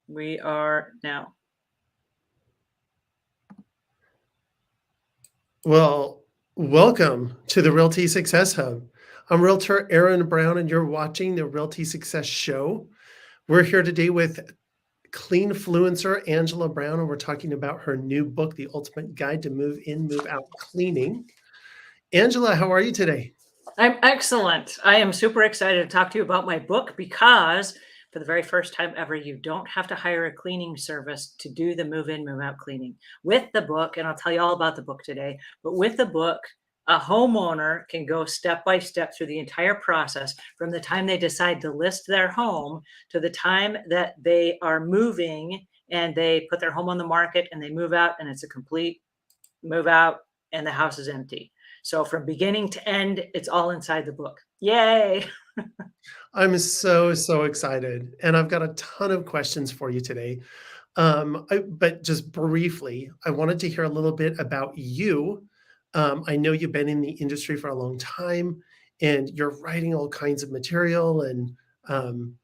We are now. Well, welcome to the Realty Success Hub. I'm Realtor Aaron Brown, and you're watching the Realty Success Show. We're here today with cleanfluencer Angela Brown, and we're talking about her new book, The Ultimate Guide to Move In, Move Out Cleaning. Angela, how are you today? I'm excellent. I am super excited to talk to you about my book because for the very first time ever, you don't have to hire a cleaning service to do the move in, move out cleaning. With the book, and I'll tell you all about the book today, but with the book, a homeowner can go step by step through the entire process from the time they decide to list their home to the time that they are moving and they put their home on the market and they move out and it's a complete move out and the house is empty. So from beginning to end, it's all inside the book. Yay. I'm so excited, and I've got a ton of questions for you today. But just briefly, I wanted to hear a little bit about you. I know you've been in the industry for a long time, and you're writing all kinds of material and um,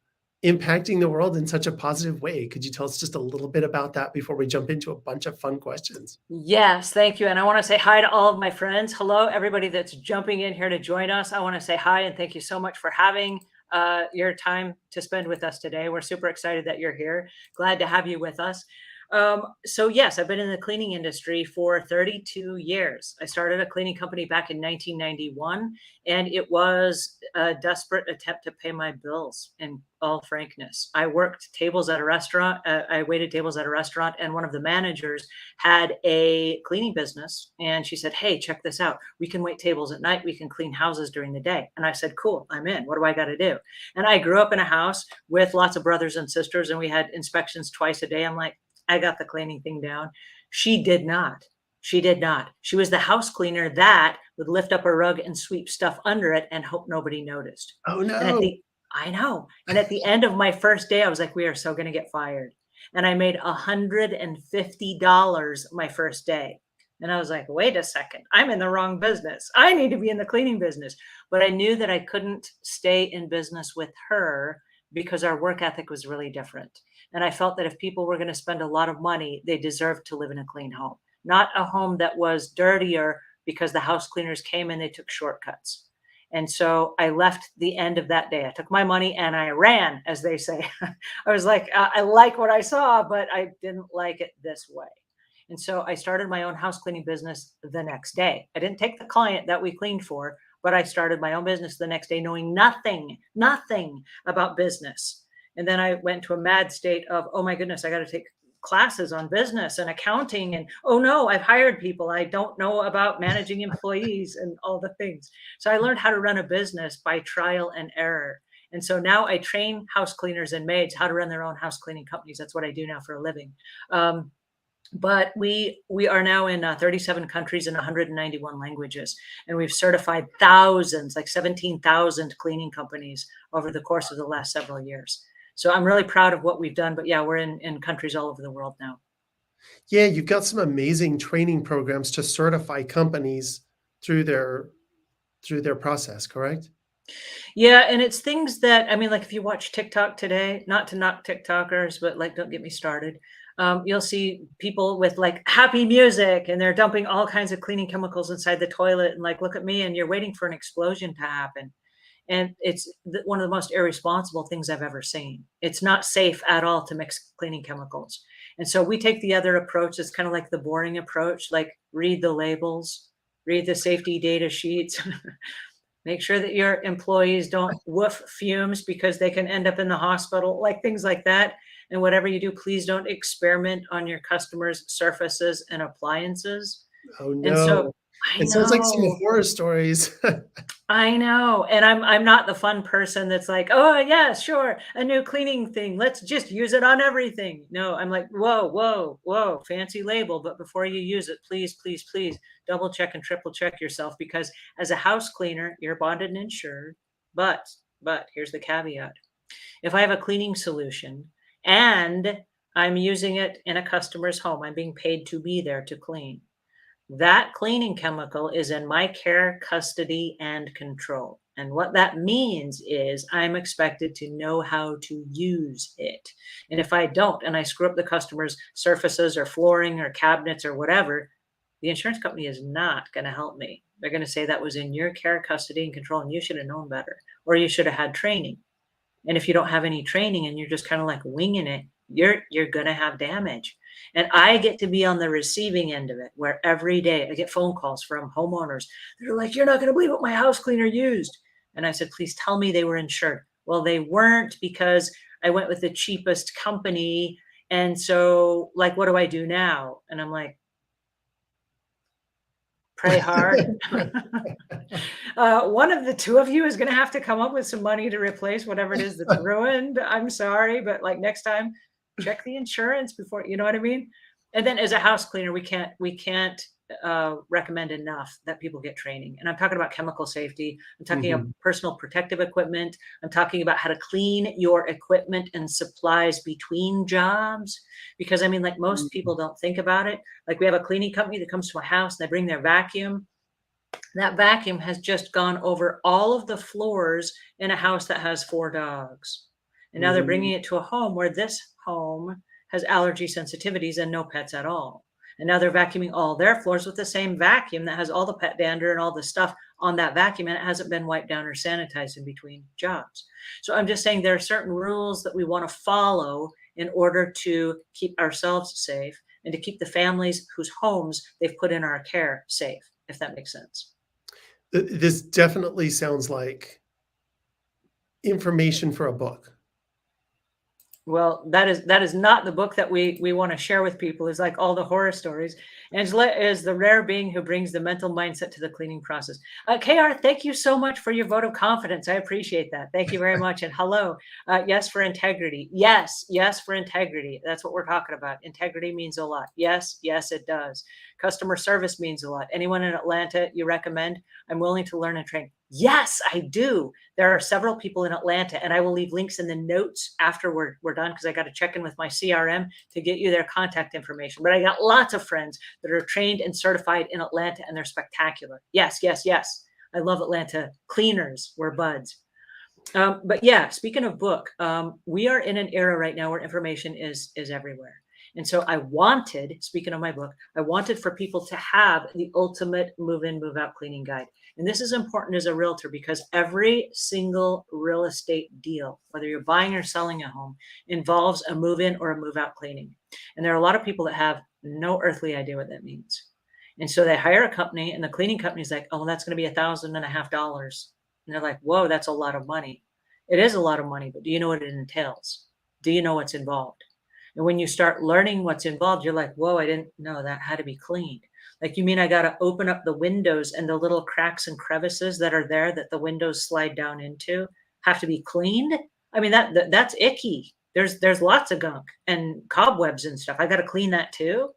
impacting the world in such a positive way. Could you tell us just a little bit about that before we jump into a bunch of fun questions? Yes, thank you. And I want to say hi to all of my friends. Hello, everybody that's jumping in here to join us. I want to say hi and thank you so much for having your time to spend with us today. We're super excited that you're here. Glad to have you with us. So yes, I've been in the cleaning industry for 32 years. I started a cleaning company back in 1991, and it was a desperate attempt to pay my bills. In all frankness, I worked tables at a restaurant. I waited tables at a restaurant, and one of the managers had a cleaning business, and she said, "Hey, check this out. We can wait tables at night. We can clean houses during the day." And I said, "Cool, I'm in. What do I got to do?" And I grew up in a house with lots of brothers and sisters, and we had inspections twice a day. I'm like, I got the cleaning thing down. She did not. She did not. She was the house cleaner that would lift up a rug and sweep stuff under it and hope nobody noticed. Oh And at no. the I know. And at the end of my first day, I was like, we are so going to get fired. And I made $150 my first day. And I was like, wait a second, I'm in the wrong business. I need to be in the cleaning business. But I knew that I couldn't stay in business with her because our work ethic was really different. And I felt that if people were going to spend a lot of money, they deserved to live in a clean home, not a home that was dirtier because the house cleaners came and they took shortcuts. And so I left the end of that day. I took my money and I ran, as they say. I was like, I like what I saw, but I didn't like it this way. And so I started my own house cleaning business the next day. I didn't take the client that we cleaned for, but I started my own business the next day, knowing nothing about business. And then I went to a mad state of, oh my goodness, I got to take classes on business and accounting. And oh no, I've hired people. I don't know about managing employees and all the things. So I learned how to run a business by trial and error. And so now I train house cleaners and maids how to run their own house cleaning companies. That's what I do now for a living. But we are now in 37 countries and 191 languages, and we've certified thousands, like 17,000 cleaning companies over the course of the last several years. So I'm really proud of what we've done. But yeah, we're in countries all over the world now. Yeah, you've got some amazing training programs to certify companies through their process, correct? Yeah, and it's things that I mean, like if you watch TikTok today, not to knock TikTokers, but like don't get me started. You'll see people with like happy music and they're dumping all kinds of cleaning chemicals inside the toilet and like, look at me, and you're waiting for an explosion to happen. And it's one of the most irresponsible things I've ever seen. It's not safe at all to mix cleaning chemicals. And so we take the other approach. It's kind of like the boring approach, like read the labels, read the safety data sheets. Make sure that your employees don't woof fumes because they can end up in the hospital, like things like that. And whatever you do, please don't experiment on your customers' surfaces and appliances. Oh And so no. I It sounds like some know, horror stories. I know. And I'm not the fun person that's like, oh yeah, sure, a new cleaning thing. Let's just use it on everything. No, I'm like, whoa, fancy label. But before you use it, please double check and triple check yourself because as a house cleaner, you're bonded and insured. But here's the caveat. If I have a cleaning solution and I'm using it in a customer's home, I'm being paid to be there to clean. That cleaning chemical is in my care, custody, and control. And what that means is I'm expected to know how to use it. And if I don't, and I screw up the customer's surfaces or flooring or cabinets or whatever, the insurance company is not going to help me. They're going to say that was in your care, custody, and control, and you should have known better, or you should have had training. And if you don't have any training and you're just kind of like winging it, you're going to have damage. And I get to be on the receiving end of it, where every day I get phone calls from homeowners. They're like, "You're not going to believe what my house cleaner used." And I said, "Please tell me they were insured." Well, they weren't, because I went with the cheapest company. And so, like, what do I do now? And I'm like, pray hard. One of the two of you is going to have to come up with some money to replace whatever it is that's ruined. I'm sorry, but like next time, check the insurance before, you know what I mean? And then as a house cleaner, we can't recommend enough that people get training. And I'm talking about chemical safety. I'm talking about Mhm. personal protective equipment. I'm talking about how to clean your equipment and supplies between jobs. Because I mean, like, most Mhm. people don't think about it. Like, we have a cleaning company that comes to my house and they bring their vacuum. That vacuum has just gone over all of the floors in a house that has 4 dogs. And now they're Mm. bringing it to a home where this home has allergy sensitivities and no pets at all. And now they're vacuuming all their floors with the same vacuum that has all the pet dander and all the stuff on that vacuum, and it hasn't been wiped down or sanitized in between jobs. So I'm just saying there are certain rules that we want to follow in order to keep ourselves safe and to keep the families whose homes they've put in our care safe, if that makes sense. This definitely sounds like information for a book. Well, that is not the book that we want to share with people, is like all the horror stories. Angela is the rare being who brings the mental mindset to the cleaning process. KR, thank you so much for your vote of confidence. I appreciate that. Thank you very much. And hello. Yes, for integrity. Yes, yes, for integrity. That's what we're talking about. Integrity means a lot. Yes, yes, it does. Customer service means a lot. Anyone in Atlanta you recommend? I'm willing to learn and train. Yes, I do. There are several people in Atlanta, and I will leave links in the notes after we're done, because I got to check in with my CRM to get you their contact information. But I got lots of friends that are trained and certified in Atlanta, and they're spectacular. Yes, yes, yes. I love Atlanta cleaners. We're buds. But yeah, speaking of book, we are in an era right now where information is everywhere. And so I wanted, speaking of my book, I wanted for people to have the ultimate move in, move out cleaning guide. And this is important as a realtor, because every single real estate deal, whether you're buying or selling a home, involves a move in or a move out cleaning. And there are a lot of people that have no earthly idea what that means. And so they hire a company, and the cleaning company is like, "Oh, that's going to be $1,500. And they're like, "Whoa, that's a lot of money." It is a lot of money, but do you know what it entails? Do you know what's involved? And when you start learning what's involved, you're like, "Whoa, I didn't know that had to be cleaned." Like, you mean I got to open up the windows, and the little cracks and crevices that are there that the windows slide down into have to be cleaned? I mean, that's icky. There's lots of gunk and cobwebs and stuff. I got to clean that too.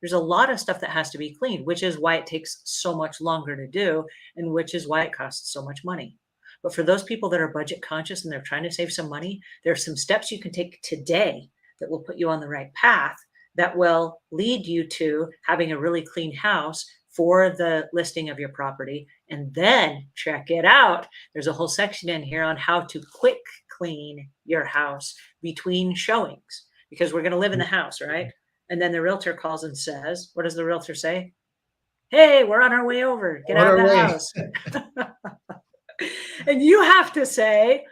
There's a lot of stuff that has to be cleaned, which is why it takes so much longer to do, and which is why it costs so much money. But for those people that are budget conscious and they're trying to save some money, there are some steps you can take today that will put you on the right path, that will lead you to having a really clean house for the listing of your property. And then check it out. There's a whole section in here on how to quick clean your house between showings, because we're going to live in the house, right? And then the realtor calls and says, what does the realtor say? "Hey, we're on our way over. Get On out of our the way. house." And you have to say,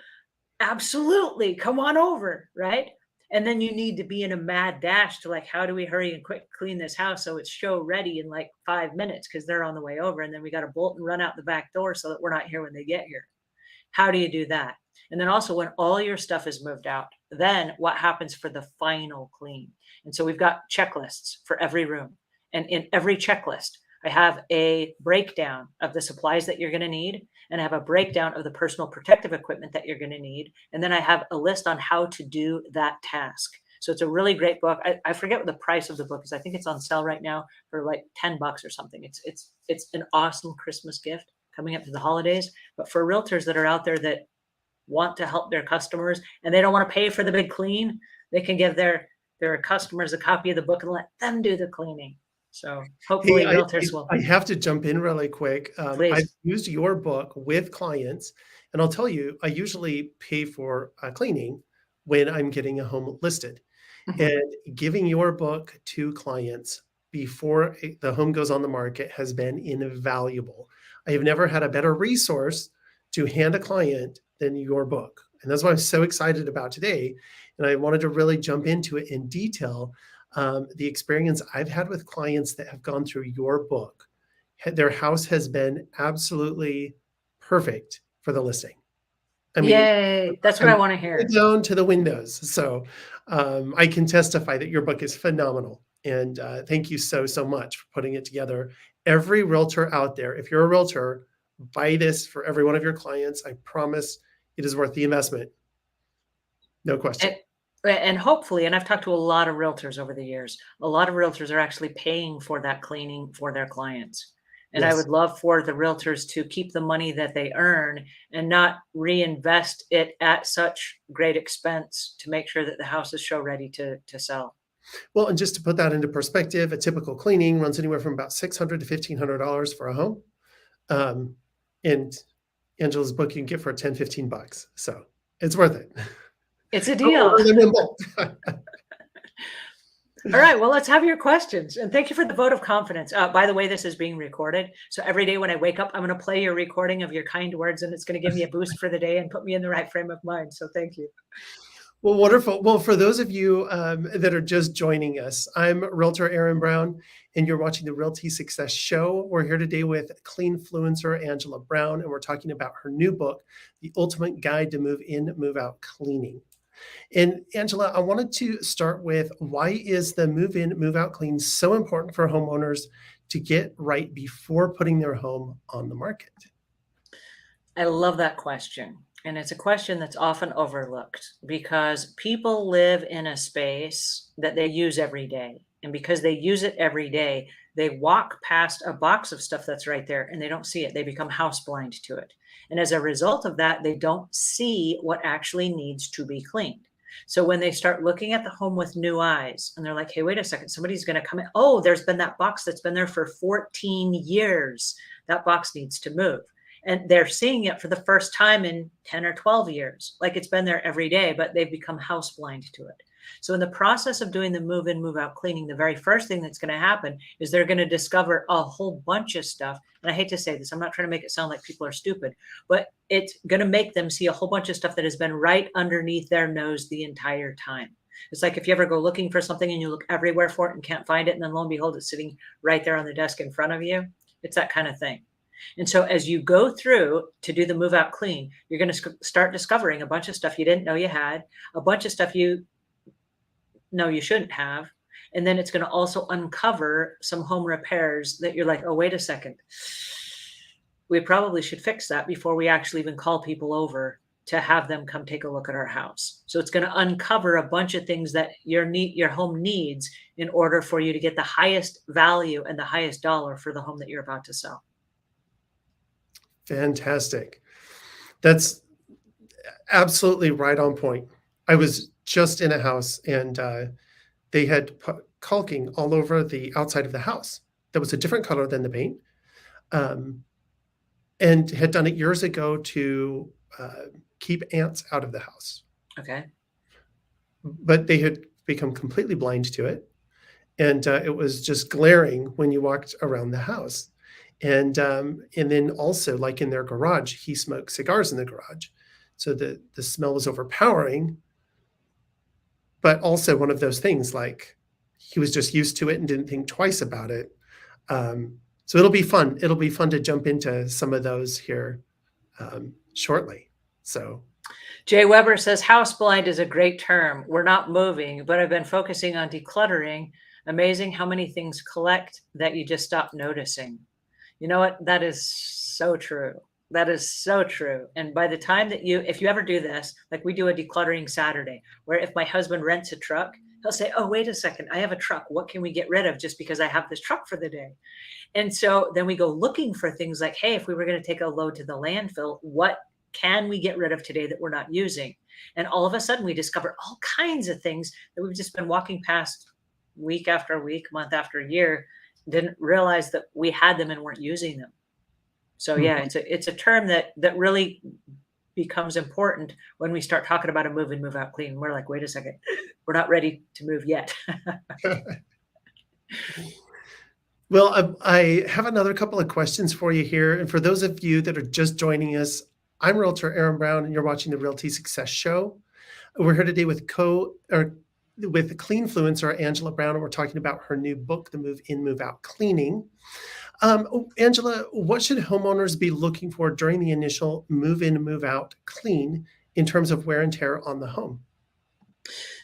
"Absolutely, come on over," right? And then you need to be in a mad dash to, like, how do we hurry and quick clean this house so it's show ready in like 5 minutes, because they're on the way over, and then we got to bolt and run out the back door so that we're not here when they get here. How do you do that? And then also, when all your stuff is moved out, then what happens for the final clean? And so we've got checklists for every room. And in every checklist, I have a breakdown of the supplies that you're going to need, and I have a breakdown of the personal protective equipment that you're going to need. And then I have a list on how to do that task. So it's a really great book. I forget what the price of the book is. I think it's on sale right now for like $10 or something. It's an awesome Christmas gift coming up to the holidays. But for realtors that are out there that want to help their customers and they don't want to pay for the big clean, they can give their customers a copy of the book and let them do the cleaning. So Hey, hopefully realtors will, I have to jump in really quick. I've please. used your book with clients, and I'll tell you, I usually pay for cleaning when I'm getting a home listed. Mhm. And giving your book to clients before the home goes on the market has been invaluable. I have never had a better resource to hand a client than your book. And that's what I'm so excited about today. And I wanted to really jump into it in detail. The experience I've had with clients that have gone through your book, their house has been absolutely perfect for the listing. I mean, Yay. That's what I I'm want to hear. down to the windows. So I can testify that your book is phenomenal. And thank you so, so much for putting it together. Every realtor out there, if you're a realtor, buy this for every one of your clients. I promise it is worth the investment. No question. And and hopefully, and I've talked to a lot of realtors over the years, a lot of realtors are actually paying for that cleaning for their clients. And I Yes. would love for the realtors to keep the money that they earn and not reinvest it at such great expense to make sure that the house is show ready to sell. Well, and just to put that into perspective, a typical cleaning runs anywhere from about $600 to $1,500 for a home. Um, and Angela's book you can get for 10, $15. So it's worth it. It's a Don't deal. order them in bulk. All right, well, let's have your questions. And thank you for the vote of confidence. By the way, this is being recorded. So every day when I wake up, I'm going to play your recording of your kind words, and it's going to give me a boost for the day and put me in the right frame of mind. So thank you. Well, wonderful. Well, for those of you that are just joining us, I'm Realtor Aaron Brown, and you're watching the Realty Success Show. We're here today with cleanfluencer Angela Brown, and we're talking about her new book, The Ultimate Guide to Move In, Move Out Cleaning. And Angela, I wanted to start with why is the move in, move out clean so important for homeowners to get right before putting their home on the market? I love that question. And it's a question that's often overlooked because people live in a space that they use every day. And because they use it every day, they walk past a box of stuff that's right there and they don't see it. They become house blind to it. And as a result of that, they don't see what actually needs to be cleaned. So when they start looking at the home with new eyes and they're like, hey, wait a second, somebody's going to come in. Oh, there's been that box that's been there for 14 years. That box needs to move, and they're seeing it for the first time in 10 or 12 years, like it's been there every day, but they've become house blind to it. So in the process of doing the move in, move out cleaning, the very first thing that's going to happen is they're going to discover a whole bunch of stuff. And I hate to say this, I'm not trying to make it sound like people are stupid, but it's going to make them see a whole bunch of stuff that has been right underneath their nose the entire time. It's like if you ever go looking for something and you look everywhere for it and can't find it, and then lo and behold, it's sitting right there on the desk in front of you. It's that kind of thing. And so as you go through to do the move out clean, you're going to start discovering a bunch of stuff you didn't know you had, a bunch of stuff you know you shouldn't have. And then it's going to also uncover some home repairs that you're like, oh, wait a second. We probably should fix that before we actually even call people over to have them come take a look at our house. So it's going to uncover a bunch of things that your home needs in order for you to get the highest value and the highest dollar for the home that you're about to sell. Fantastic. That's absolutely right on point. I was just in a house and they had put caulking all over the outside of the house that was a different color than the paint, um, and had done it years ago to keep ants out of the house. Okay. But they had become completely blind to it. And it was just glaring when you walked around the house. And then also, like in their garage, he smoked cigars in the garage. So the smell was overpowering, but also one of those things like he was just used to it and didn't think twice about it. So it'll be fun. It'll be fun to jump into some of those here shortly. So Jay Weber says house blind is a great term. We're not moving, but I've been focusing on decluttering. Amazing how many things collect that you just stop noticing. You know what? That is so true. That is so true. And by the time that if you ever do this, like we do a decluttering Saturday, where if my husband rents a truck, he'll say, oh, wait a second, I have a truck. What can we get rid of just because I have this truck for the day? And so then we go looking for things like, hey, if we were going to take a load to the landfill, what can we get rid of today that we're not using? And all of a sudden we discover all kinds of things that we've just been walking past week after week, month after year. didn't realize that we had them and weren't using them. So yeah, Mhm. it's a term that really becomes important when we start talking about a move in, move out clean. We're like, wait a second, we're not ready to move yet. Well, I have another couple of questions for you here. And for those of you that are just joining us, I'm Realtor Aaron Brown, and you're watching the Realty Success Show. We're here today with cleanfluencer Angela Brown, and we're talking about her new book, The Move In, Move Out Cleaning. Angela, what should homeowners be looking for during the initial move in, move out clean in terms of wear and tear on the home?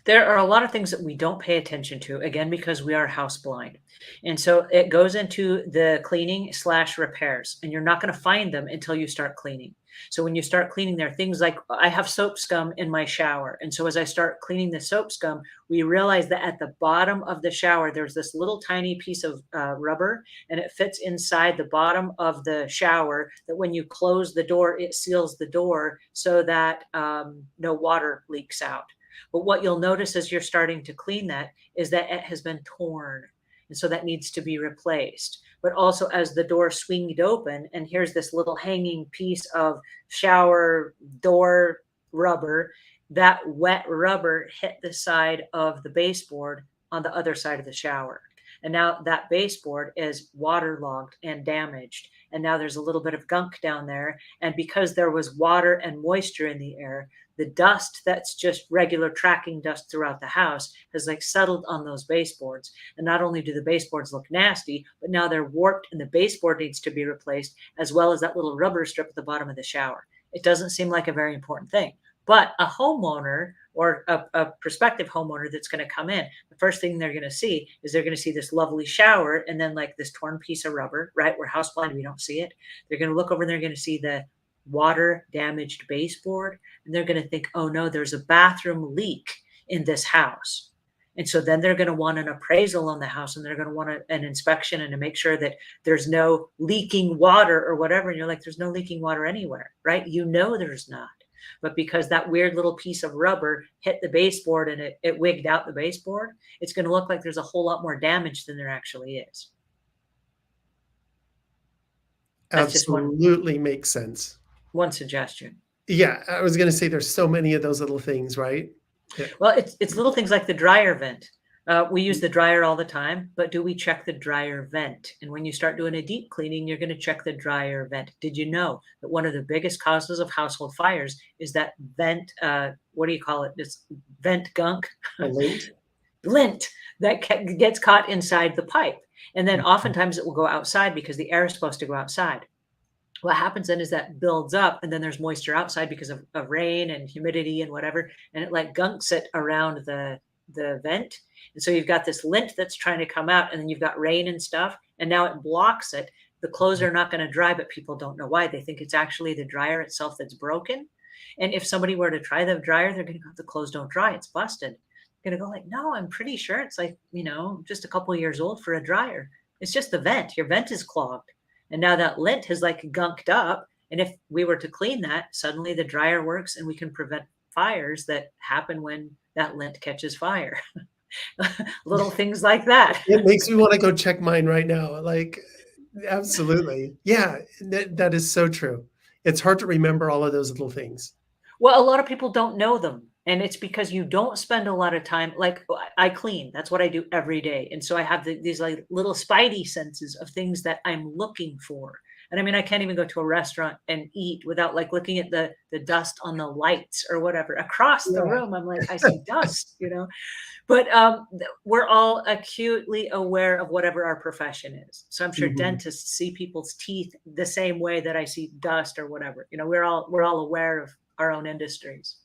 There are a lot of things that we don't pay attention to, again, because we are house blind. And so it goes into the cleaning slash repairs, and you're not going to find them until you start cleaning. So when you start cleaning, there are things like I have soap scum in my shower. And so as I start cleaning the soap scum, we realize that at the bottom of the shower, there's this little tiny piece of rubber, and it fits inside the bottom of the shower that when you close the door, it seals the door so that no water leaks out. But what you'll notice as you're starting to clean that is that it has been torn. And so that needs to be replaced. But also, as the door swinged open, and here's this little hanging piece of shower door rubber, that wet rubber hit the side of the baseboard on the other side of the shower. And now that baseboard is waterlogged and damaged. And now there's a little bit of gunk down there. And because there was water and moisture in the air, the dust that's just regular tracking dust throughout the house has like settled on those baseboards. And not only do the baseboards look nasty, but now they're warped and the baseboard needs to be replaced, as well as that little rubber strip at the bottom of the shower. It doesn't seem like a very important thing, but a homeowner or a prospective homeowner that's going to come in, the first thing they're going to see is they're going to see this lovely shower and then like this torn piece of rubber, right? We're house blind, we don't see it. They're going to look over and they're going to see the water damaged baseboard, and they're going to think, oh no, there's a bathroom leak in this house. And so then they're going to want an appraisal on the house, and they're going to want an inspection and to make sure that there's no leaking water or whatever. And you're like, there's no leaking water anywhere, right? You know there's not. But because that weird little piece of rubber hit the baseboard and it wigged out the baseboard, it's going to look like there's a whole lot more damage than there actually is. That's just Absolutely makes sense. one suggestion. Yeah, I was going to say there's so many of those little things, right? Yeah. Well, it's little things like the dryer vent. We use the dryer all the time, but do we check the dryer vent? And when you start doing a deep cleaning, you're going to check the dryer vent. Did you know that one of the biggest causes of household fires is that vent? What do you call it? This vent gunk, A lint? lint that gets caught inside the pipe, and then oftentimes it will go outside because the air is supposed to go outside. What happens then is that builds up, and then there's moisture outside because of rain and humidity and whatever, and it like gunks it around the vent. And so you've got this lint that's trying to come out, and then you've got rain and stuff, and now it blocks it. The clothes are not going to dry, but people don't know why. They think it's actually the dryer itself that's broken. And if somebody were to try the dryer, they're going to go, the clothes don't dry, it's busted. They're going to go like, no, I'm pretty sure it's like, just a couple of years old for a dryer. It's just the vent. Your vent is clogged. And now that lint has like gunked up. And if we were to clean that, suddenly the dryer works and we can prevent fires that happen when that lint catches fire. Little things like that. It makes me want to go check mine right now. Like, absolutely. Yeah, that is so true. It's hard to remember all of those little things. Well, a lot of people don't know them. And it's because you don't spend a lot of time. Like I clean, that's what I do every day. And so I have these like little spidey senses of things that I'm looking for. And I mean, I can't even go to a restaurant and eat without like looking at the dust on the lights or whatever across the Yeah. room. I'm like, I see dust. But we're all acutely aware of whatever our profession is. So I'm sure Mhm. dentists see people's teeth the same way that I see dust or whatever. We're all aware of our own industries.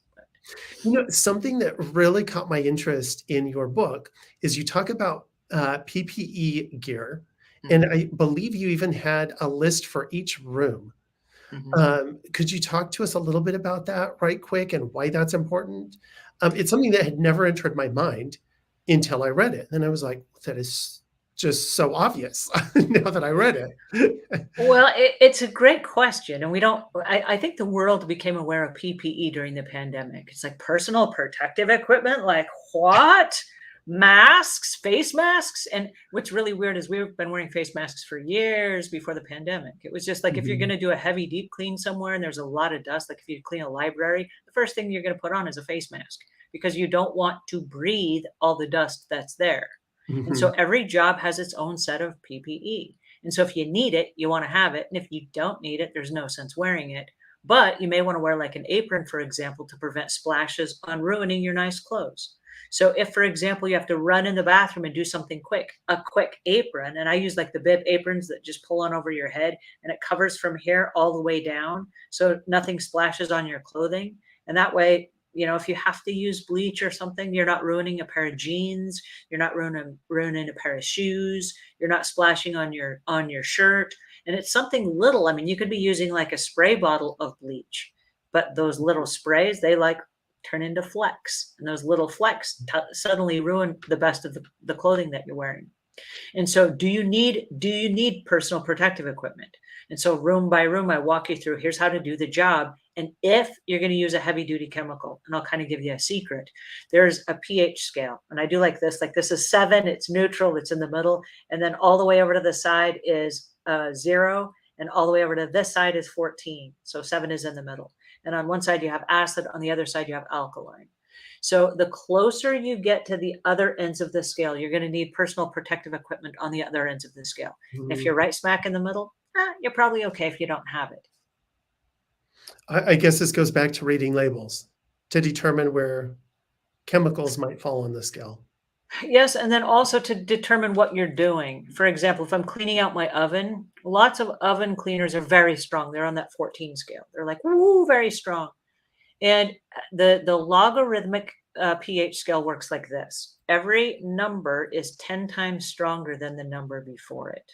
Something that really caught my interest in your book is you talk about PPE gear, and Mhm, I believe you even had a list for each room. mhm. Could you talk to us a little bit about that right quick and why that's important? It's something that had never entered my mind until I read it, and I was like, "That is just so obvious." Now that I read it. Well, it's a great question, and we don't. I think the world became aware of PPE during the pandemic. It's like personal protective equipment. Like what? Masks, face masks. And what's really weird is we've been wearing face masks for years before the pandemic. It was just like if you're going Mhm. to do a heavy deep clean somewhere and there's a lot of dust, like if you clean a library, the first thing you're going to put on is a face mask because you don't want to breathe all the dust that's there. And so Mhm. every job has its own set of PPE. And so if you need it, you want to have it. And if you don't need it, there's no sense wearing it. But you may want to wear like an apron, for example, to prevent splashes on ruining your nice clothes. So if, for example, you have to run in the bathroom and do something quick, a quick apron, and I use like the bib aprons that just pull on over your head and it covers from here all the way down. So nothing splashes on your clothing. And that way, if you have to use bleach or something, you're not ruining a pair of jeans, you're not ruining a pair of shoes, you're not splashing on your shirt. And it's something little. I mean, you could be using like a spray bottle of bleach, but those little sprays, they like turn into flecks, and those little flecks suddenly ruin the best of the clothing that you're wearing. And so do you need personal protective equipment? And so room by room, I walk you through, here's how to do the job. And if you're going to use a heavy duty chemical, and I'll kind of give you a secret, there's a pH scale. And I do like this is 7, it's neutral, it's in the middle. And then all the way over to the side is 0. And all the way over to this side is 14. So 7 is in the middle. And on one side you have acid, on the other side you have alkaline. So the closer you get to the other ends of the scale, you're going to need personal protective equipment on the other ends of the scale. If Mhm. you're right smack in the middle, you're probably okay if you don't have it. I guess this goes back to reading labels to determine where chemicals might fall on the scale. Yes, and then also to determine what you're doing. For example, if I'm cleaning out my oven, lots of oven cleaners are very strong. They're on that 14 scale. They're like, woo, very strong. And the logarithmic pH scale works like this. Every number is 10 times stronger than the number before it.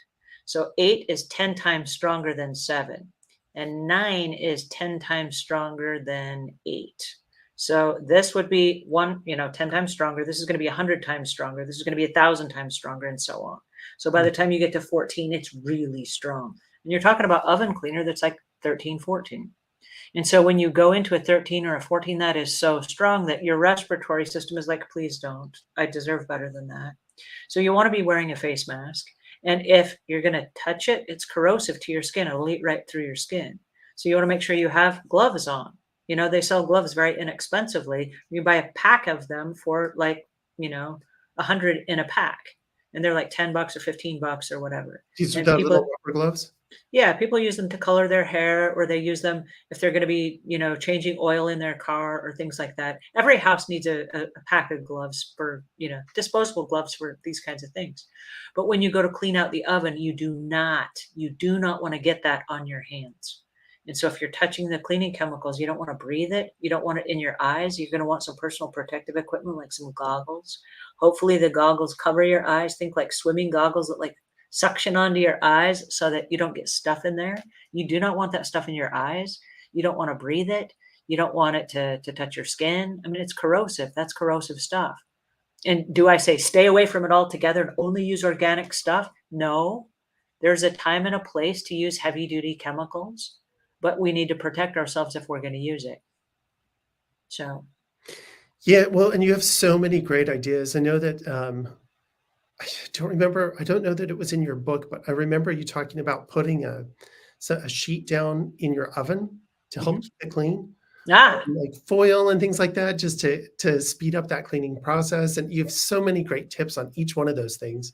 So 8 is 10 times stronger than 7, and 9 is 10 times stronger than 8. So this would be 10 times stronger. This is going to be 100 times stronger. This is going to be 1,000 times stronger, and so on. So by the time you get to 14, it's really strong. And you're talking about oven cleaner that's like 13, 14. And so when you go into a 13 or a 14, that is so strong that your respiratory system is like, please don't. I deserve better than that. So you want to be wearing a face mask. And if you're going to touch it, it's corrosive to your skin. It'll eat right through your skin. So you want to make sure you have gloves on. They sell gloves very inexpensively. You buy a pack of them for like, 100 in a pack. And they're like $10 or $15 or whatever. These are And the little people, rubber gloves? yeah, people use them to color their hair, or they use them if they're going to be, changing oil in their car or things like that. Every house needs a pack of gloves for, disposable gloves for these kinds of things. But when you go to clean out the oven, you do not want to get that on your hands. And so if you're touching the cleaning chemicals, you don't want to breathe it. You don't want it in your eyes. You're going to want some personal protective equipment like some goggles. Hopefully the goggles cover your eyes. Think like swimming goggles that like suction onto your eyes so that you don't get stuff in there. You do not want that stuff in your eyes. You don't want to breathe it. You don't want it to touch your skin. I mean, it's corrosive. That's corrosive stuff. And do I say stay away from it altogether and only use organic stuff? No. There's a time and a place to use heavy duty chemicals, but we need to protect ourselves if we're going to use it. So, Yeah, well, and you have so many great ideas. I know that, I don't know that it was in your book, but I remember you talking about putting a sheet down in your oven to help mhm. keep it clean, Ah, like foil and things like that, just to speed up that cleaning process. And you have so many great tips on each one of those things.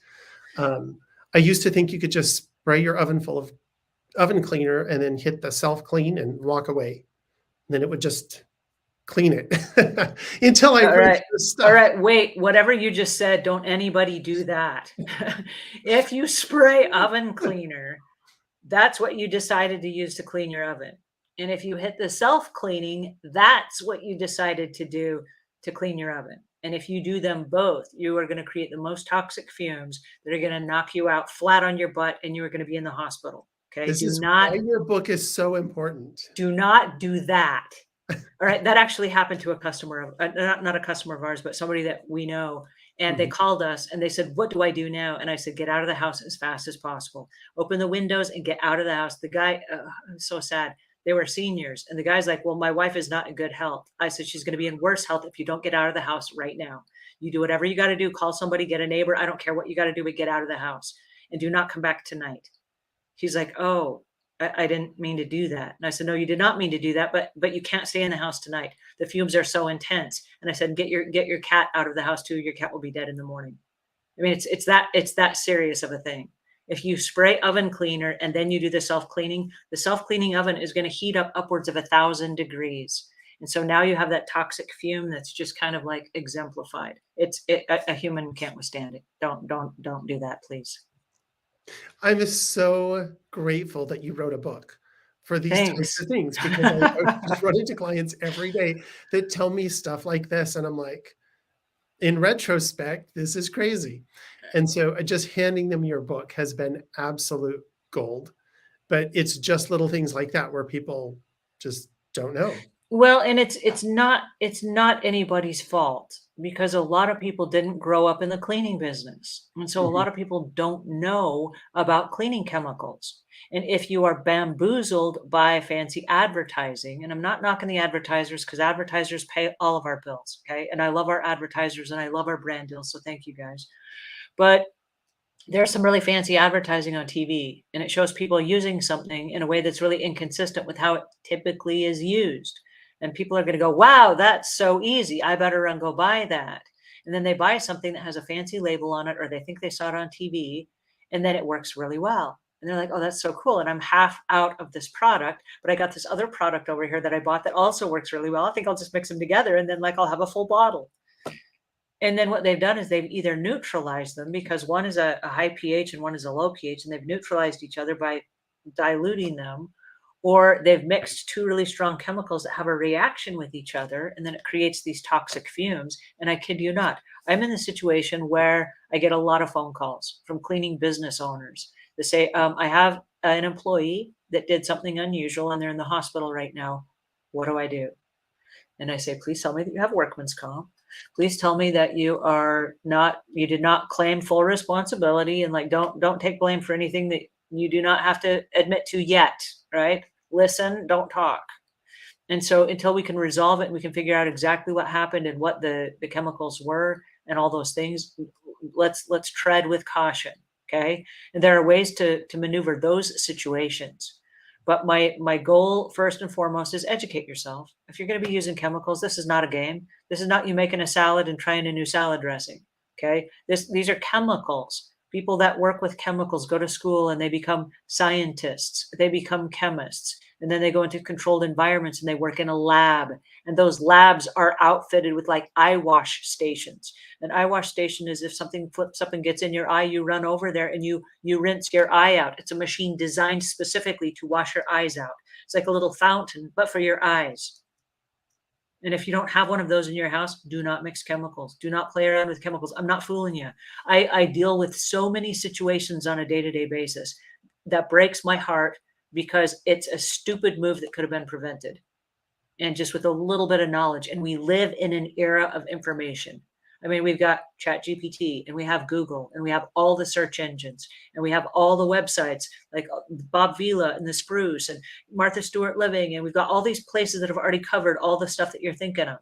Um, I used to think you could just spray your oven full of oven cleaner and then hit the self clean and walk away. And then it would just clean it until I all read right. this All stuff. right. Wait, whatever you just said, don't anybody do that. If you spray oven cleaner, that's what you decided to use to clean your oven. And if you hit the self cleaning, that's what you decided to do to clean your oven. And if you do them both, you are going to create the most toxic fumes that are going to knock you out flat on your butt and you are going to be in the hospital. Okay. This Do is not, why your book is so important. do not do that. All right, that actually happened to a customer of not a customer of ours, but somebody that we know, and they Mhm. called us and they said, "What do I do now?" And I said, "Get out of the house as fast as possible. Open the windows and get out of the house." The guy, I'm so sad. They were seniors, and the guy's like, "Well, my wife is not in good health." I said, "She's going to be in worse health if you don't get out of the house right now." You do whatever you got to do. Call somebody, get a neighbor. I don't care what you got to do, but get out of the house and do not come back tonight. He's like, "Oh, I didn't mean to do that." And I said, "No, you did not mean to do that, but you can't stay in the house tonight. The fumes are so intense." And I said, "Get your cat out of the house too. Your cat will be dead in the morning." I mean, it's that serious of a thing. If you spray oven cleaner and then you do the self-cleaning oven is going to heat up upwards of 1,000 degrees. And so now you have that toxic fume that's just kind of like exemplified. A human can't withstand it. Don't do that, please. I'm so grateful that you wrote a book for these types Thanks. of things because I just run into clients every day that tell me stuff like this, and I'm like, in retrospect, this is crazy. And so just handing them your book has been absolute gold. But it's just little things like that where people just don't know. Well, and it's not anybody's fault because a lot of people didn't grow up in the cleaning business. And so a Mhm. lot of people don't know about cleaning chemicals. And if you are bamboozled by fancy advertising, and I'm not knocking the advertisers because advertisers pay all of our bills, okay? And I love our advertisers and I love our brand deals, so thank you guys. But there's some really fancy advertising on TV, and it shows people using something in a way that's really inconsistent with how it typically is used. And people are going to go, "Wow, that's so easy. I better run go buy that." And then they buy something that has a fancy label on it, or they think they saw it on TV, and then it works really well. And they're like, "Oh, that's so cool." And I'm half out of this product, but I got this other product over here that I bought that also works really well. I think I'll just mix them together, and then like I'll have a full bottle. And then what they've done is they've either neutralized them because one is a high pH and one is a low pH, and they've neutralized each other by diluting them, or they've mixed two really strong chemicals that have a reaction with each other, and then it creates these toxic fumes. And I kid you not, I'm in the situation where I get a lot of phone calls from cleaning business owners that say, "I have an employee that did something unusual and they're in the hospital right now. What do I do?" And I say, "Please tell me that you have workman's comp. Please tell me that you did not claim full responsibility, and like don't take blame for anything that you do not have to admit to yet, right? Listen, don't talk." And so until we can resolve it and we can figure out exactly what happened and what the chemicals were and all those things, let's tread with caution. Okay. And there are ways to maneuver those situations. But my goal first and foremost is educate yourself. If you're going to be using chemicals, this is not a game. This is not you making a salad and trying a new salad dressing. Okay. These are chemicals. People that work with chemicals go to school and they become scientists, they become chemists, and then they go into controlled environments and they work in a lab. And those labs are outfitted with like eye wash stations. An eye wash station is if something flips up and gets in your eye, you run over there and you rinse your eye out. It's a machine designed specifically to wash your eyes out. It's like a little fountain, but for your eyes. And if you don't have one of those in your house, do not mix chemicals. Do not play around with chemicals. I'm not fooling you. I deal with so many situations on a day-to-day basis that breaks my heart because it's a stupid move that could have been prevented. And just with a little bit of knowledge. And we live in an era of information. I mean, we've got ChatGPT and we have Google and we have all the search engines and we have all the websites like Bob Vila and the Spruce and Martha Stewart Living. And we've got all these places that have already covered all the stuff that you're thinking of.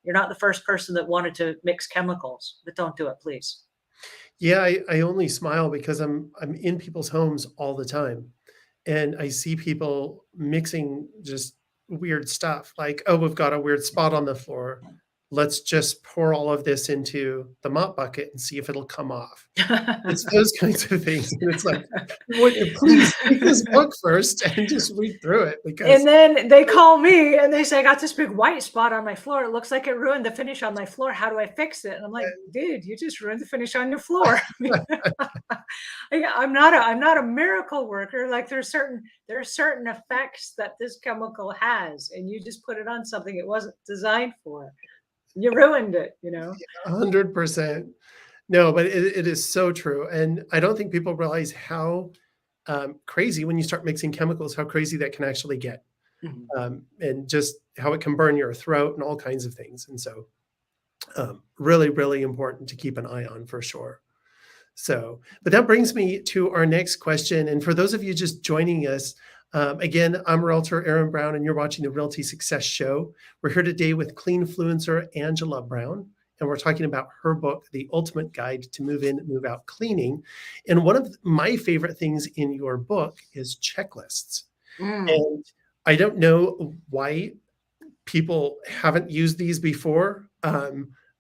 You're not the first person that wanted to mix chemicals, but don't do it, please. Yeah, I only smile because I'm in people's homes all the time, and I see people mixing just weird stuff, like, "Oh, we've got a weird spot on the floor. Let's just pour all of this into the mop bucket and see if it'll come off." It's those kinds of things, and it's like, "Would you please take this book first and just read through it," because And then they call me and they say, "I got this big white spot on my floor. It looks like it ruined the finish on my floor. How do I fix it?" And I'm like, "Dude, you just ruined the finish on your floor." I'm not a miracle worker. Like there are certain effects that this chemical has, and you just put it on something it wasn't designed for. You ruined it. 100%. No, but it is so true, and I don't think people realize how, crazy when you start mixing chemicals, how crazy that can actually get, Mhm. and just how it can burn your throat and all kinds of things, and so, really, really important to keep an eye on for sure. So, but that brings me to our next question. And for those of you just joining us, again, I'm Realtor Aaron Brown, and you're watching the Realty Success Show. We're here today with cleanfluencer Angela Brown, and we're talking about her book, The Ultimate Guide to Move In, Move Out Cleaning. And one of my favorite things in your book is checklists. Mm. And I don't know why people haven't used these before,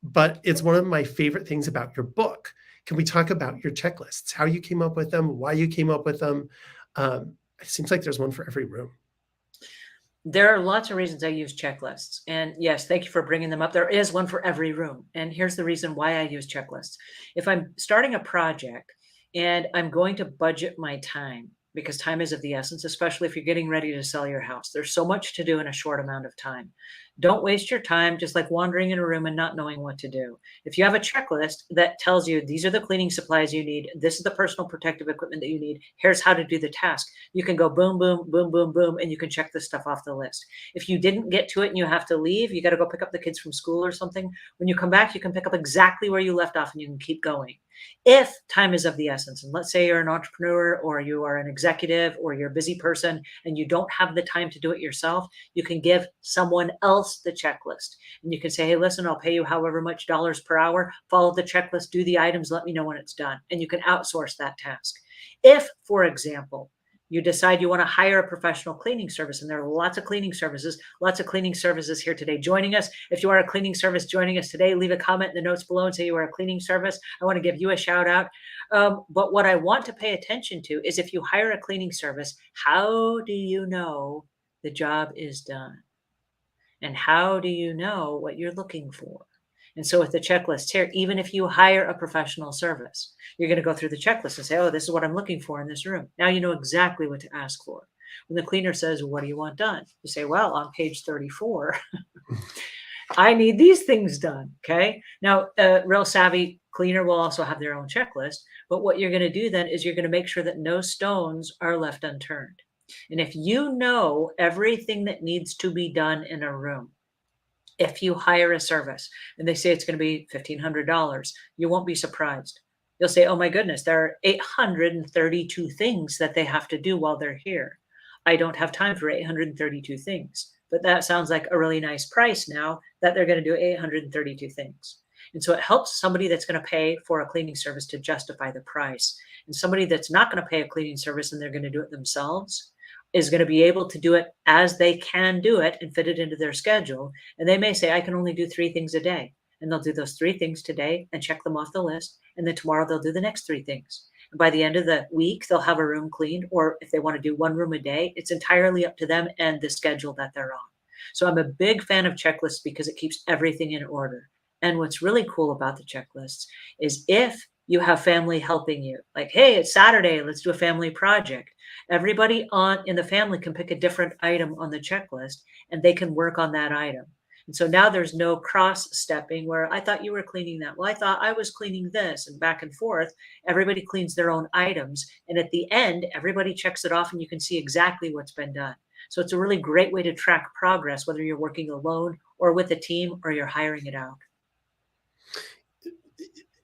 but it's one of my favorite things about your book. Can we talk about your checklists, how you came up with them, why you came up with them? It seems like there's one for every room. There are lots of reasons I use checklists. And yes, thank you for bringing them up. There is one for every room. And here's the reason why I use checklists. If I'm starting a project and I'm going to budget my time, because time is of the essence, especially if you're getting ready to sell your house. There's so much to do in a short amount of time. Don't waste your time just like wandering in a room and not knowing what to do. If you have a checklist that tells you these are the cleaning supplies you need, this is the personal protective equipment that you need, here's how to do the task, you can go boom, boom, boom, boom, boom, and you can check this stuff off the list. If you didn't get to it and you have to leave, you got to go pick up the kids from school or something. When you come back, you can pick up exactly where you left off and you can keep going. If time is of the essence, and let's say you're an entrepreneur or you are an executive or you're a busy person and you don't have the time to do it yourself, you can give someone else the checklist. And you can say, hey, listen, I'll pay you however much dollars per hour, follow the checklist, do the items, let me know when it's done. And you can outsource that task. If, for example, you decide you want to hire a professional cleaning service, and there are lots of cleaning services here today joining us. If you are a cleaning service joining us today, leave a comment in the notes below and say you are a cleaning service. I want to give you a shout out. But what I want to pay attention to is if you hire a cleaning service, how do you know the job is done? And how do you know what you're looking for? And so with the checklist here, even if you hire a professional service, you're going to go through the checklist and say, oh, this is what I'm looking for in this room. Now you know exactly what to ask for. When the cleaner says, what do you want done? You say, well, on page 34, I need these things done. Okay. Now, a real savvy cleaner will also have their own checklist. But what you're going to do then is you're going to make sure that no stones are left unturned. And if you know everything that needs to be done in a room, if you hire a service and they say it's going to be $1,500, you won't be surprised. You'll say, oh my goodness, there are 832 things that they have to do while they're here. I don't have time for 832 things. But that sounds like a really nice price now that they're going to do 832 things. And so it helps somebody that's going to pay for a cleaning service to justify the price. And somebody that's not going to pay a cleaning service and they're going to do it themselves is going to be able to do it as they can do it and fit it into their schedule. And they may say, I can only do 3 things a day. And they'll do those 3 things today and check them off the list. And then tomorrow they'll do the next 3 things. And by the end of the week, they'll have a room cleaned. Or if they want to do 1 room a day, it's entirely up to them and the schedule that they're on. So I'm a big fan of checklists because it keeps everything in order. And what's really cool about the checklists is if you have family helping you, like, hey, it's Saturday, let's do a family project. Everybody in the family can pick a different item on the checklist and they can work on that item. And so now there's no cross stepping where I thought you were cleaning that. Well, I thought I was cleaning this, and back and forth. Everybody cleans their own items. And at the end, everybody checks it off and you can see exactly what's been done. So it's a really great way to track progress, whether you're working alone or with a team or you're hiring it out.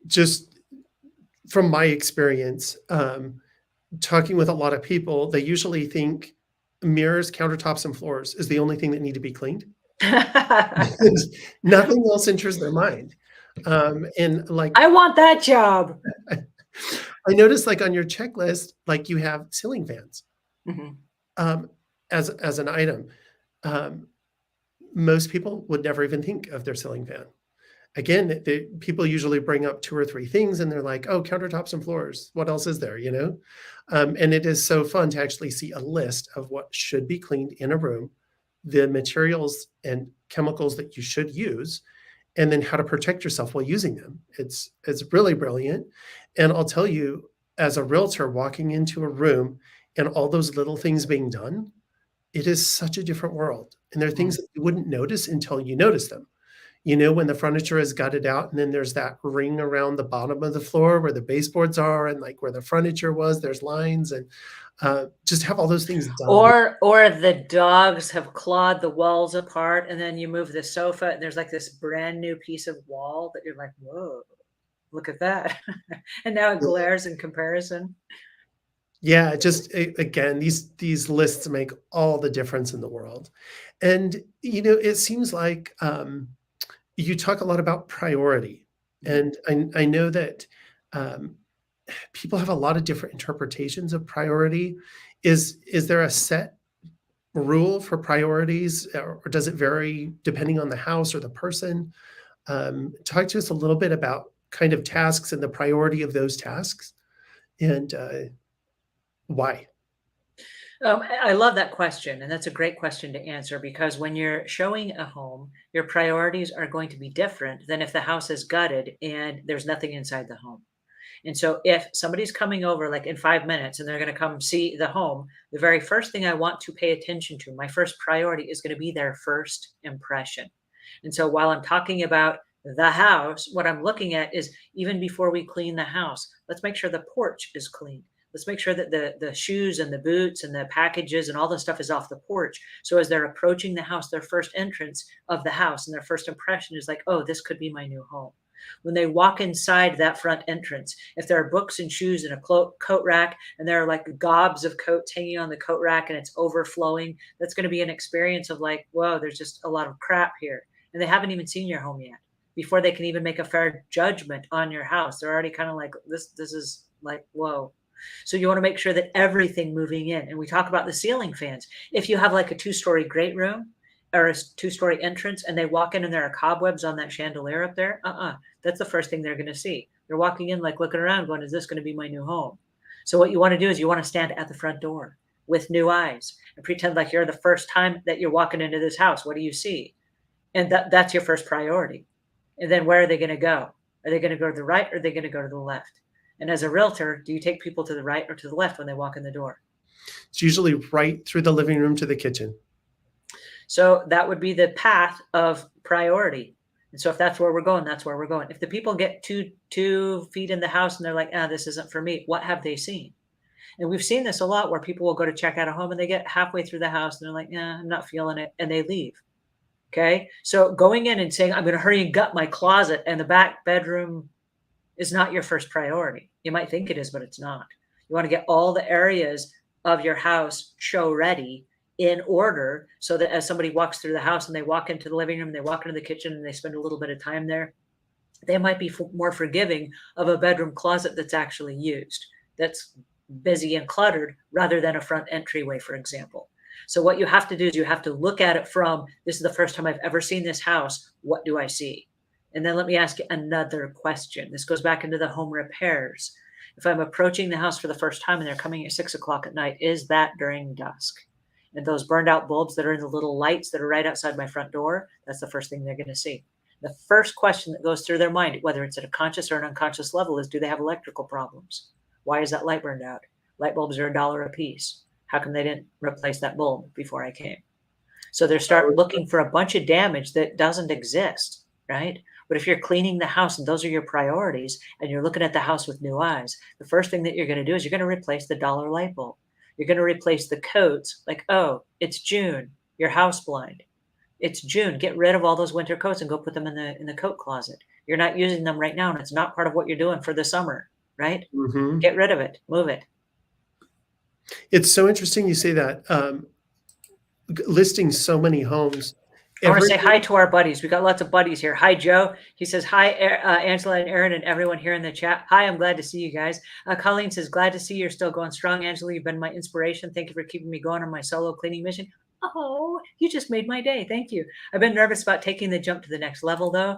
Just from my experience, talking with a lot of people, they usually think mirrors, countertops, and floors is the only thing that need to be cleaned. Nothing else enters their mind. And like, I want that job. I noticed like on your checklist, like you have ceiling fans as an item. Most people would never even think of their ceiling fan. Again, people usually bring up 2 or 3 things and they're like, oh, countertops and floors. What else is there, you know? And it is so fun to actually see a list of what should be cleaned in a room, the materials and chemicals that you should use, and then how to protect yourself while using them. It's really brilliant. And I'll tell you, as a realtor walking into a room and all those little things being done, it is such a different world. And there are things that you wouldn't notice until you notice them. You know, when the furniture is gutted out and then there's that ring around the bottom of the floor where the baseboards are and like where the furniture was, there's lines, and just have all those things done. Or the dogs have clawed the walls apart and then you move the sofa and there's like this brand new piece of wall that you're like, whoa, look at that. And now it glares in comparison. Yeah, just again, these lists make all the difference in the world. And you know, it seems like you talk a lot about priority, Mhm. and I know that um, people have a lot of different interpretations of priority. Is there a set rule for priorities, or does it vary depending on the house or the person? Talk to us a little bit about kind of tasks and the priority of those tasks, and why. I love that question, and that's a great question to answer because when you're showing a home, your priorities are going to be different than if the house is gutted and there's nothing inside the home. And so if somebody's coming over like in 5 minutes and they're going to come see the home, the very first thing I want to pay attention to, my first priority is going to be their first impression. And so while I'm talking about the house, what I'm looking at is even before we clean the house, let's make sure the porch is clean. Let's make sure that the shoes and the boots and the packages and all the stuff is off the porch. So as they're approaching the house, their first entrance of the house and their first impression is like, oh, this could be my new home. When they walk inside that front entrance, if there are books and shoes in a coat rack and there are like gobs of coats hanging on the coat rack and it's overflowing, that's going to be an experience of like, whoa, there's just a lot of crap here. And they haven't even seen your home yet. Before they can even make a fair judgment on your house, they're already kind of like, this is like, whoa. So you want to make sure that everything moving in, and we talk about the ceiling fans. If you have like a two-story great room or a two-story entrance and they walk in and there are cobwebs on that chandelier up there, that's the first thing they're going to see. They're walking in like looking around going, is this going to be my new home? So what you want to do is you want to stand at the front door with new eyes and pretend like you're the first time that you're walking into this house. What do you see? And that's your first priority. And then where are they going to go? Are they going to go to the right or are they going to go to the left? And as a realtor, do you take people to the right or to the left when they walk in the door? It's usually right through the living room to the kitchen. So that would be the path of priority. And so if that's where we're going, that's where we're going. If the people get two feet in the house and they're like, this isn't for me, what have they seen? And we've seen this a lot where people will go to check out a home and they get halfway through the house and they're like, I'm not feeling it, and they leave. Okay. So going in and saying, I'm going to hurry and gut my closet and the back bedroom is not your first priority. You might think it is, but it's not. You want to get all the areas of your house show ready in order so that as somebody walks through the house and they walk into the living room, they walk into the kitchen and they spend a little bit of time there, they might be more forgiving of a bedroom closet that's actually used, that's busy and cluttered rather than a front entryway, for example. So what you have to do is you have to look at it from, this is the first time I've ever seen this house. What do I see? And then let me ask you another question. This goes back into the home repairs. If I'm approaching the house for the first time and they're coming at 6 o'clock at night, is that during dusk? And those burned out bulbs that are in the little lights that are right outside my front door, that's the first thing they're going to see. The first question that goes through their mind, whether it's at a conscious or an unconscious level, is do they have electrical problems? Why is that light burned out? Light bulbs are $1 a piece. How come they didn't replace that bulb before I came? So they start looking for a bunch of damage that doesn't exist, right? But if you're cleaning the house and those are your priorities and you're looking at the house with new eyes, the first thing that you're going to do is you're going to replace the dollar light bulb. You're going to replace the coats like, oh, it's June, you're house blind. It's June. Get rid of all those winter coats and go put them in the coat closet. You're not using them right now and it's not part of what you're doing for the summer, right? Mhm. Get rid of it. Move it. It's so interesting you say that. Listing so many homes. I want to Every say hi to our buddies. We got lots of buddies here. Hi, Joe. He says, hi, Angela and Aaron and everyone here in the chat. Hi, I'm glad to see you guys. Colleen says, glad to see you're still going strong. Angela, you've been my inspiration. Thank you for keeping me going on my solo cleaning mission. Oh, you just made my day. Thank you. I've been nervous about taking the jump to the next level, though.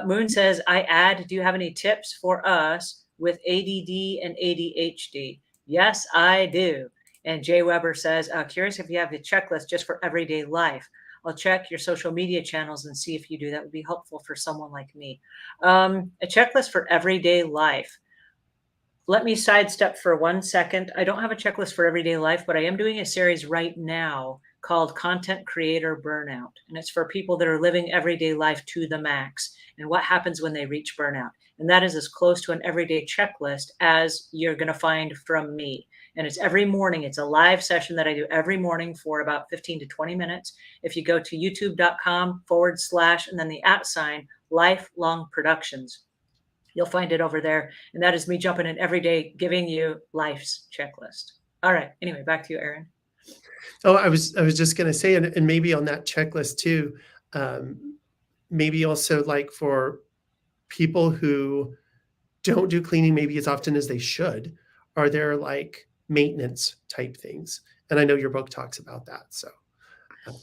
Moon says, do you have any tips for us with ADD and ADHD? Yes, I do. And Jay Weber says, curious if you have a checklist just for everyday life. I'll check your social media channels and see if you do. That would be helpful for someone like me. A checklist for everyday life. Let me sidestep for 1 second. I don't have a checklist for everyday life, but I am doing a series right now called Content Creator Burnout. And it's for people that are living everyday life to the max and what happens when they reach burnout. And that is as close to an everyday checklist as you're going to find from me. And it's every morning. It's a live session that I do every morning for about 15 to 20 minutes. If you go to youtube.com/, and then the @ Lifelong Productions, you'll find it over there. And that is me jumping in every day, giving you life's checklist. All right. Anyway, back to you, Aaron. Oh, I was just going to say, and maybe on that checklist too, um, maybe also like for people who don't do cleaning maybe as often as they should, are there like maintenance type things? And I know your book talks about that. So, uh,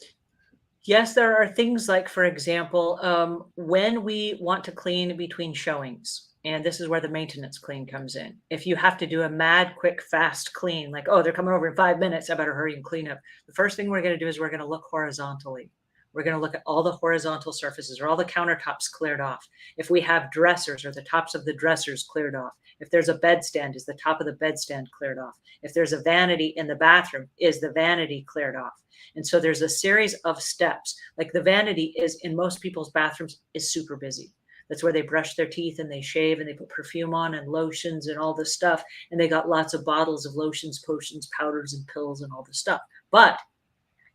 Yes, there are things like, for example, when we want to clean between showings, and this is where the maintenance clean comes in. If you have to do a mad, quick, fast clean, like, oh, they're coming over in 5 minutes, I better hurry and clean up. The first thing we're going to do is we're going to look horizontally. We're going to look at all the horizontal surfaces or all the countertops cleared off. If we have dressers or the tops of the dressers cleared off. If there's a bedstand, is the top of the bedstand cleared off? If there's a vanity in the bathroom, is the vanity cleared off? And so there's a series of steps. Like the vanity is in most people's bathrooms is super busy. That's where they brush their teeth and they shave and they put perfume on and lotions and all this stuff. And they got lots of bottles of lotions, potions, powders, and pills and all this stuff. But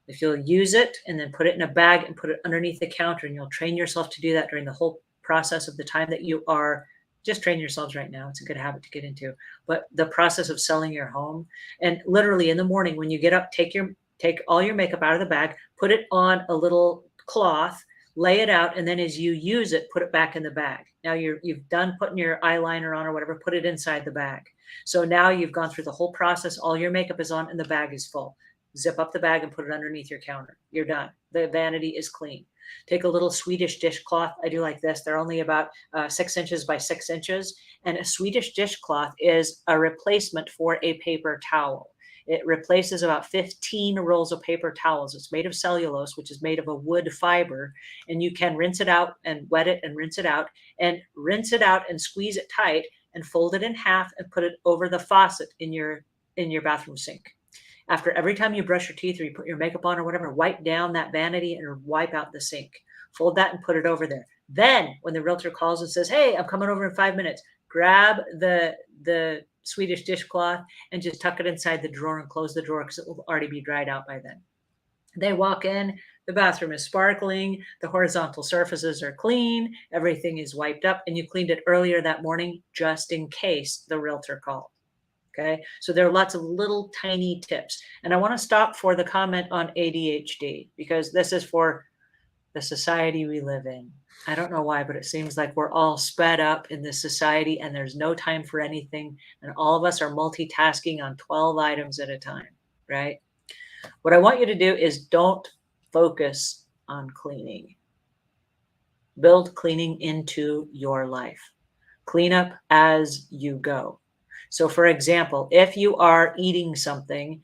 if you'll use it and then put it in a bag and put it underneath the counter, and you'll train yourself to do that during the whole process of the time that you are just train yourselves right now. It's a good habit to get into. But the process of selling your home, and literally in the morning when you get up, take all your makeup out of the bag, put it on a little cloth, lay it out, and then as you use it, put it back in the bag. Now you've done putting your eyeliner on or whatever, put it inside the bag. So now you've gone through the whole process. All your makeup is on and the bag is full. Zip up the bag and put it underneath your counter. You're done. The vanity is clean. Take a little Swedish dishcloth. I do like this. They're only about 6 inches by 6 inches. And a Swedish dishcloth is a replacement for a paper towel. It replaces about 15 rolls of paper towels. It's made of cellulose, which is made of a wood fiber. And you can rinse it out and wet it and rinse it out and squeeze it tight and fold it in half and put it over the faucet in your bathroom sink. After every time you brush your teeth or you put your makeup on or whatever, wipe down that vanity and wipe out the sink. Fold that and put it over there. Then when the realtor calls and says, hey, I'm coming over in 5 minutes, grab the Swedish dishcloth and just tuck it inside the drawer and close the drawer because it will already be dried out by then. They walk in, the bathroom is sparkling, the horizontal surfaces are clean, everything is wiped up, and you cleaned it earlier that morning just in case the realtor called. Okay, so there are lots of little tiny tips. And I want to stop for the comment on ADHD because this is for the society we live in. I don't know why, but it seems like we're all sped up in this society and there's no time for anything. And all of us are multitasking on 12 items at a time, right? What I want you to do is don't focus on cleaning. Build cleaning into your life. Clean up as you go. So for example, if you are eating something,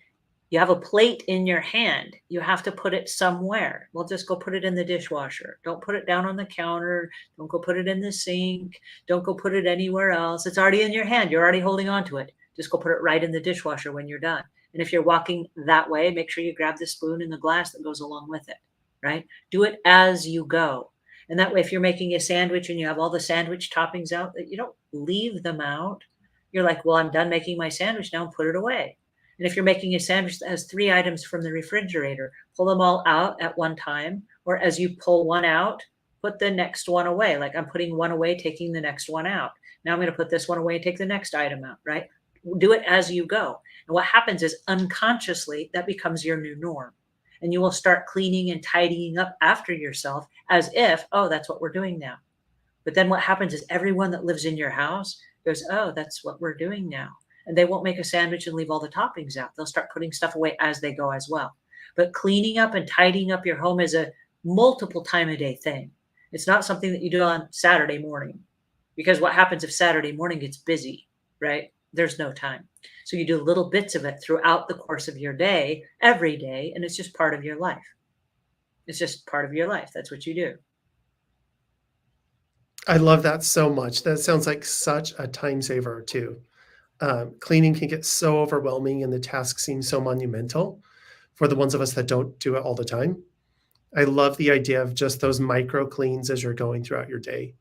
you have a plate in your hand, you have to put it somewhere. Well, just go put it in the dishwasher. Don't put it down on the counter. Don't go put it in the sink. Don't go put it anywhere else. It's already in your hand. You're already holding on to it. Just go put it right in the dishwasher when you're done. And if you're walking that way, make sure you grab the spoon and the glass that goes along with it, right? Do it as you go. And that way, if you're making a sandwich and you have all the sandwich toppings out, that you don't leave them out. You're like, well, I'm done making my sandwich now and put it away. And if you're making a sandwich that has 3 items from the refrigerator, pull them all out at one time. Or as you pull one out, put the next one away. Like I'm putting one away, taking the next one out. Now I'm going to put this one away and take the next item out, right? Do it as you go. And what happens is unconsciously that becomes your new norm. And you will start cleaning and tidying up after yourself as if, oh, that's what we're doing now. But then what happens is everyone that lives in your house goes, oh, that's what we're doing now. And they won't make a sandwich and leave all the toppings out. They'll start putting stuff away as they go as well. But cleaning up and tidying up your home is a multiple time a day thing. It's not something that you do on Saturday morning, because what happens if Saturday morning gets busy, right? There's no time. So you do little bits of it throughout the course of your day, every day, and it's just part of your life. It's just part of your life. That's what you do. I love that so much. That sounds like such a time saver too. Cleaning can get so overwhelming and the task seems so monumental for the ones of us that don't do it all the time. I love the idea of just those micro cleans as you're going throughout your day.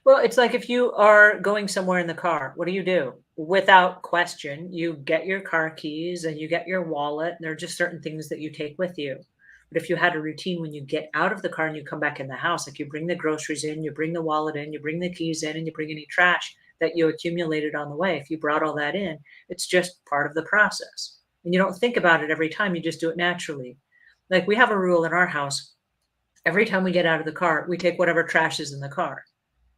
Well, it's like if you are going somewhere in the car, what do? Without question, you get your car keys and you get your wallet. And there are just certain things that you take with you. But if you had a routine when you get out of the car and you come back in the house, like you bring the groceries in, you bring the wallet in, you bring the keys in, and you bring any trash that you accumulated on the way. If you brought all that in, it's just part of the process. And you don't think about it every time, you just do it naturally. Like we have a rule in our house. Every time we get out of the car, we take whatever trash is in the car.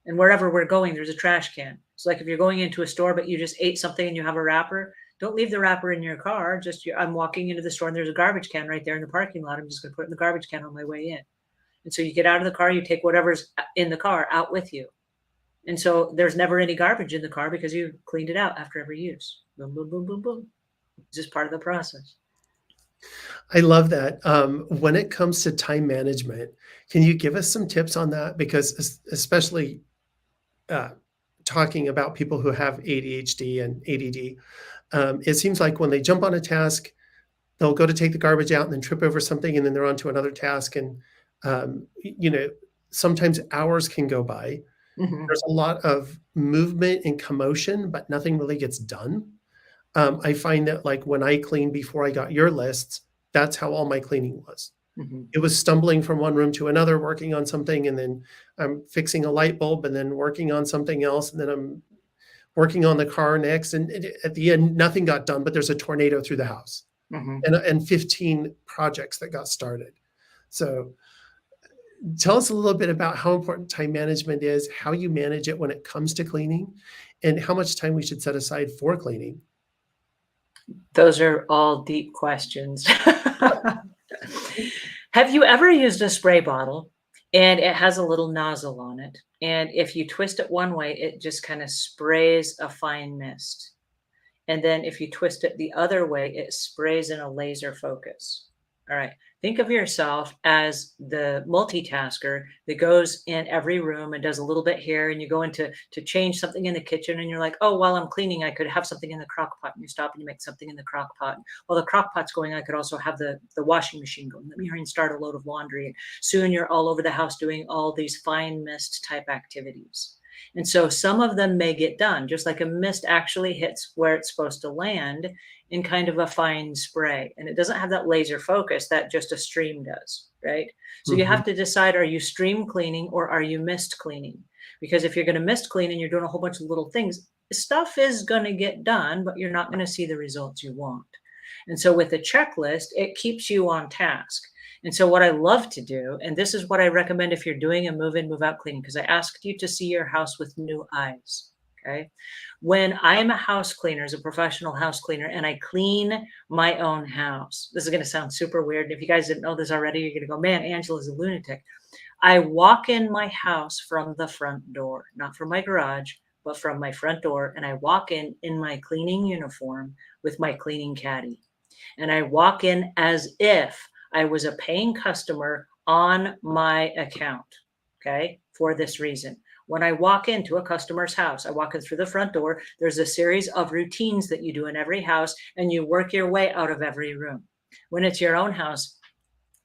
And wherever we're going, there's a trash can. So like if you're going into a store, but you just ate something and you have a wrapper, don't leave the wrapper in your car. I'm walking into the store and there's a garbage can right there in the parking lot. I'm just going to put it in the garbage can on my way in. And so you get out of the car, you take whatever's in the car out with you. And so there's never any garbage in the car because you cleaned it out after every use. Boom, boom, boom, boom, boom. It's just part of the process. I love that. When it comes to time management, can you give us some tips on that? Because especially uh, talking about people who have ADHD and ADD, it seems like when they jump on a task, they'll go to take the garbage out and then trip over something, and then they're on to another task. And you know, sometimes hours can go by. Mm-hmm. There's a lot of movement and commotion, but nothing really gets done. I find that like when I cleaned before I got your lists, that's how all my cleaning was. Mm-hmm. It was stumbling from one room to another, working on something, and then I'm fixing a light bulb, and then working on something else, and then I'm working on the car next. And at the end, nothing got done, but there's a tornado through the house, Mm-hmm. and 15 projects that got started. So tell us a little bit about how important time management is, how you manage it when it comes to cleaning, and how much time we should set aside for cleaning. Those are all deep questions. Have you ever used a spray bottle and it has a little nozzle on it? And if you twist it one way, it just kind of sprays a fine mist. And then if you twist it the other way, it sprays in a laser focus. All right. Think of yourself as the multitasker that goes in every room and does a little bit here, and you go into to change something in the kitchen, and you're like, oh, while I'm cleaning, I could have something in the crock pot. And you stop and you make something in the crock pot. While the crock pot's going, I could also have the washing machine going. Let me hurry and start a load of laundry. And soon you're all over the house doing all these fine mist type activities. And so some of them may get done, just like a mist actually hits where it's supposed to land in kind of a fine spray. And it doesn't have that laser focus that just a stream does, right? So you Mhm. have to decide, are you stream cleaning or are you mist cleaning? Because if you're going to mist clean and you're doing a whole bunch of little things, stuff is going to get done, but you're not going to see the results you want. And so with a checklist, it keeps you on task. And so what I love to do, and this is what I recommend if you're doing a move in, move out cleaning, because I asked you to see your house with new eyes. Okay. When I'm a house cleaner, as a professional house cleaner, and I clean my own house, this is going to sound super weird. And if you guys didn't know this already, you're going to go, man, Angela's a lunatic. I walk in my house from the front door, not from my garage, but from my front door. And I walk in my cleaning uniform with my cleaning caddy. And I walk in as if I was a paying customer on my account. Okay. For this reason, when I walk into a customer's house, I walk in through the front door. There's a series of routines that you do in every house, and you work your way out of every room. When it's your own house,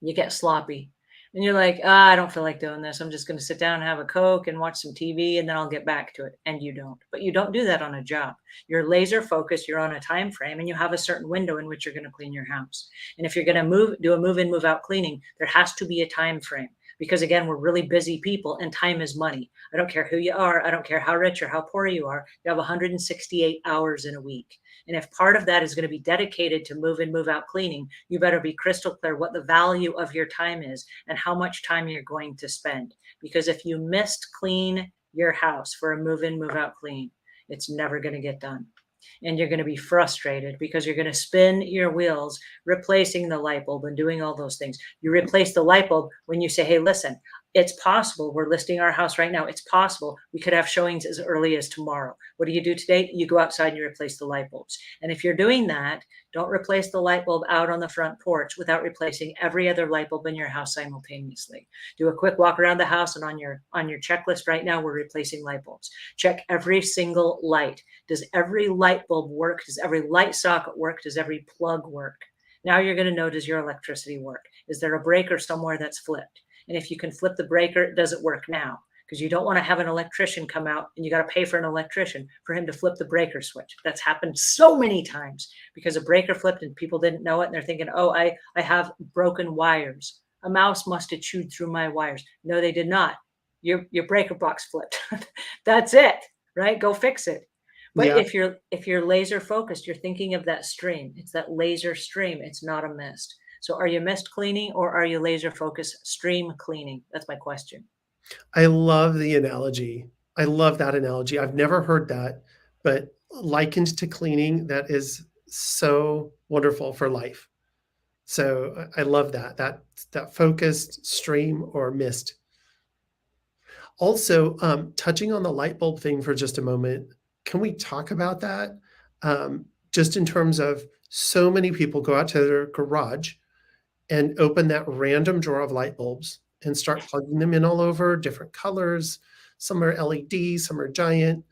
you get sloppy. And you're like, I don't feel like doing this. I'm just going to sit down and have a Coke and watch some TV, and then I'll get back to it. And you don't. But you don't do that on a job. You're laser focused. You're on a time frame, and you have a certain window in which you're going to clean your house. And if you're going to do a move in, move out cleaning, there has to be a time frame. Because again, we're really busy people, and time is money. I don't care who you are. I don't care how rich or how poor you are. You have 168 hours in a week. And if part of that is going to be dedicated to move in, move out cleaning, you better be crystal clear what the value of your time is and how much time you're going to spend. Because if you missed clean your house for a move in, move out clean, it's never going to get done. And you're going to be frustrated because you're going to spin your wheels replacing the light bulb and doing all those things. You replace the light bulb when you say, hey, listen, it's possible. We're listing our house right now. It's possible we could have showings as early as tomorrow. What do you do today? You go outside and you replace the light bulbs. And if you're doing that, don't replace the light bulb out on the front porch without replacing every other light bulb in your house simultaneously. Do a quick walk around the house, and on your checklist right now, we're replacing light bulbs. Check every single light. Does every light bulb work? Does every light socket work? Does every plug work? Now you're going to know, does your electricity work? Is there a breaker somewhere that's flipped? And if you can flip the breaker, does it work now? Because you don't want to have an electrician come out and you got to pay for an electrician for him to flip the breaker switch. That's happened so many times because a breaker flipped and people didn't know it. And they're thinking, oh, I have broken wires. A mouse must have chewed through my wires. No, they did not. Your breaker box flipped. That's it, right? Go fix it. But Yeah. if you're laser focused, you're thinking of that stream. It's that laser stream. It's not a mist. So are you mist cleaning or are you laser focused stream cleaning? That's my question. I love the analogy. I love that analogy. I've never heard that, but likened to cleaning, that is so wonderful for life. So I love that focused stream or mist. Also, touching on the light bulb thing for just a moment, can we talk about that? Just in terms of so many people go out to their garage and open that random drawer of light bulbs and start plugging them in all over, different colors. Some are LED, some are giant.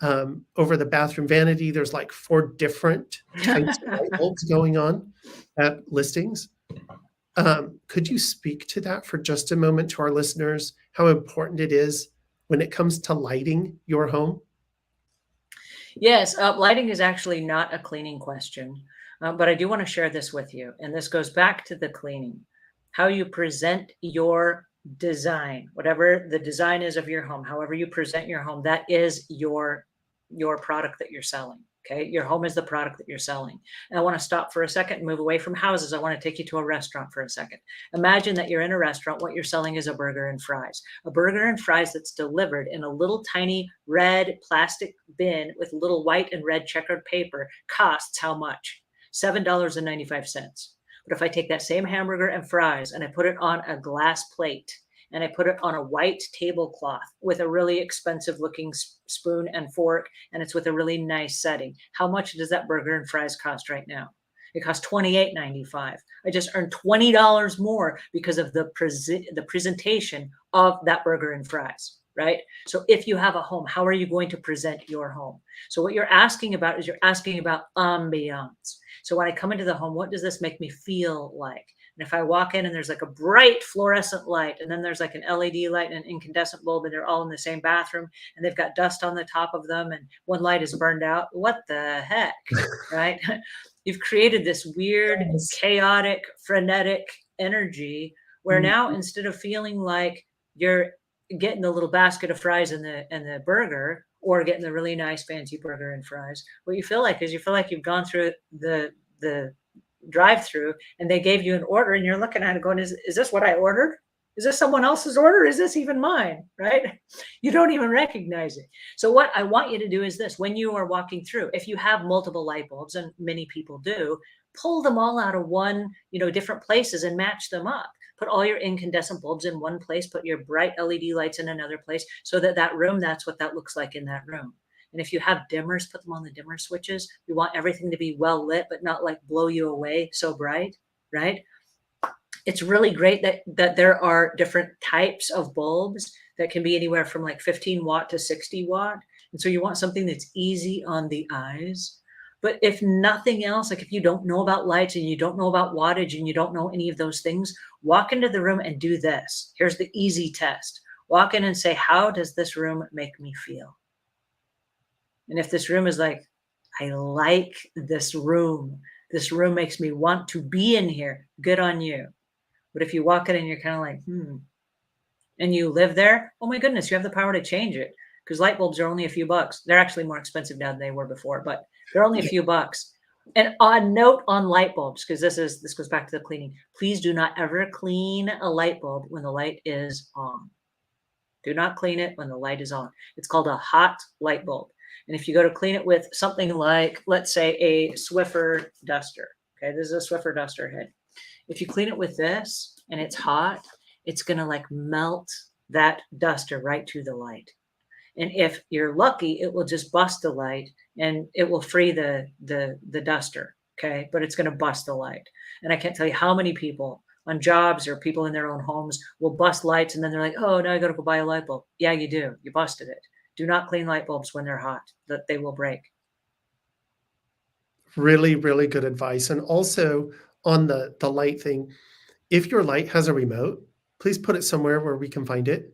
Over the bathroom vanity, there's like 4 different types of light bulbs going on at listings. Could you speak to that for just a moment to our listeners, how important it is when it comes to lighting your home? Yes, lighting is actually not a cleaning question, but I do want to share this with you. And this goes back to the cleaning, how you present your design, whatever the design is of your home, however you present your home, that is your product that you're selling. Okay, your home is the product that you're selling. And I want to stop for a second and move away from houses. I want to take you to a restaurant for a second. Imagine that you're in a restaurant. What you're selling is a burger and fries. A burger and fries that's delivered in a little tiny red plastic bin with little white and red checkered paper costs how much? $7.95. But if I take that same hamburger and fries and I put it on a glass plate and I put it on a white tablecloth with a really expensive looking spoon and fork, and it's with a really nice setting, how much does that burger and fries cost right now? It costs $28.95. I just earned $20 more because of the presentation of that burger and fries, right? So if you have a home, how are you going to present your home? So what you're asking about is you're asking about ambiance. So when I come into the home, what does this make me feel like? And if I walk in and there's like a bright fluorescent light, and then there's like an LED light and an incandescent bulb, and they're all in the same bathroom, and they've got dust on the top of them, and one light is burned out, what the heck, right? You've created this weird, Yes. chaotic, frenetic energy where now Mhm. instead of feeling like you're getting the little basket of fries and the burger, or getting the really nice fancy burger and fries, what you feel like is you feel like you've gone through the drive through and they gave you an order and you're looking at it going, is this what I ordered? Is this someone else's order? Is this even mine? Right? You don't even recognize it. So what I want you to do is this: when you are walking through, if you have multiple light bulbs, and many people do, pull them all out of one, different places and match them up. Put all your incandescent bulbs in one place, put your bright LED lights in another place, so that that room, that's what that looks like in that room. And if you have dimmers, put them on the dimmer switches. We want everything to be well lit, but not like blow you away so bright, right? It's really great that there are different types of bulbs that can be anywhere from like 15 watt to 60 watt. And so you want something that's easy on the eyes. But if nothing else, like if you don't know about lights and you don't know about wattage and you don't know any of those things, walk into the room and do this. Here's the easy test. Walk in and say, how does this room make me feel? And if this room is like, I like this room makes me want to be in here, good on you. But if you walk in and you're kind of like, and you live there, oh my goodness, you have the power to change it, because light bulbs are only a few bucks. They're actually more expensive now than they were before, but they're only a Yeah. few bucks. And on note on light bulbs, because this goes back to the cleaning, please do not ever clean a light bulb when the light is on. Do not clean it when the light is on. It's called a hot light bulb. And if you go to clean it with something like, let's say, a Swiffer duster, okay, this is a Swiffer duster head. If you clean it with this and it's hot, it's going to like melt that duster right to the light. And if you're lucky, it will just bust the light and it will free the duster. Okay. But it's going to bust the light. And I can't tell you how many people on jobs or people in their own homes will bust lights and then they're like, oh, now I got to go buy a light bulb. Yeah, you do. You busted it. Do not clean light bulbs when they're hot, that they will break. Really, really good advice. And also on the light thing, if your light has a remote, please put it somewhere where we can find it.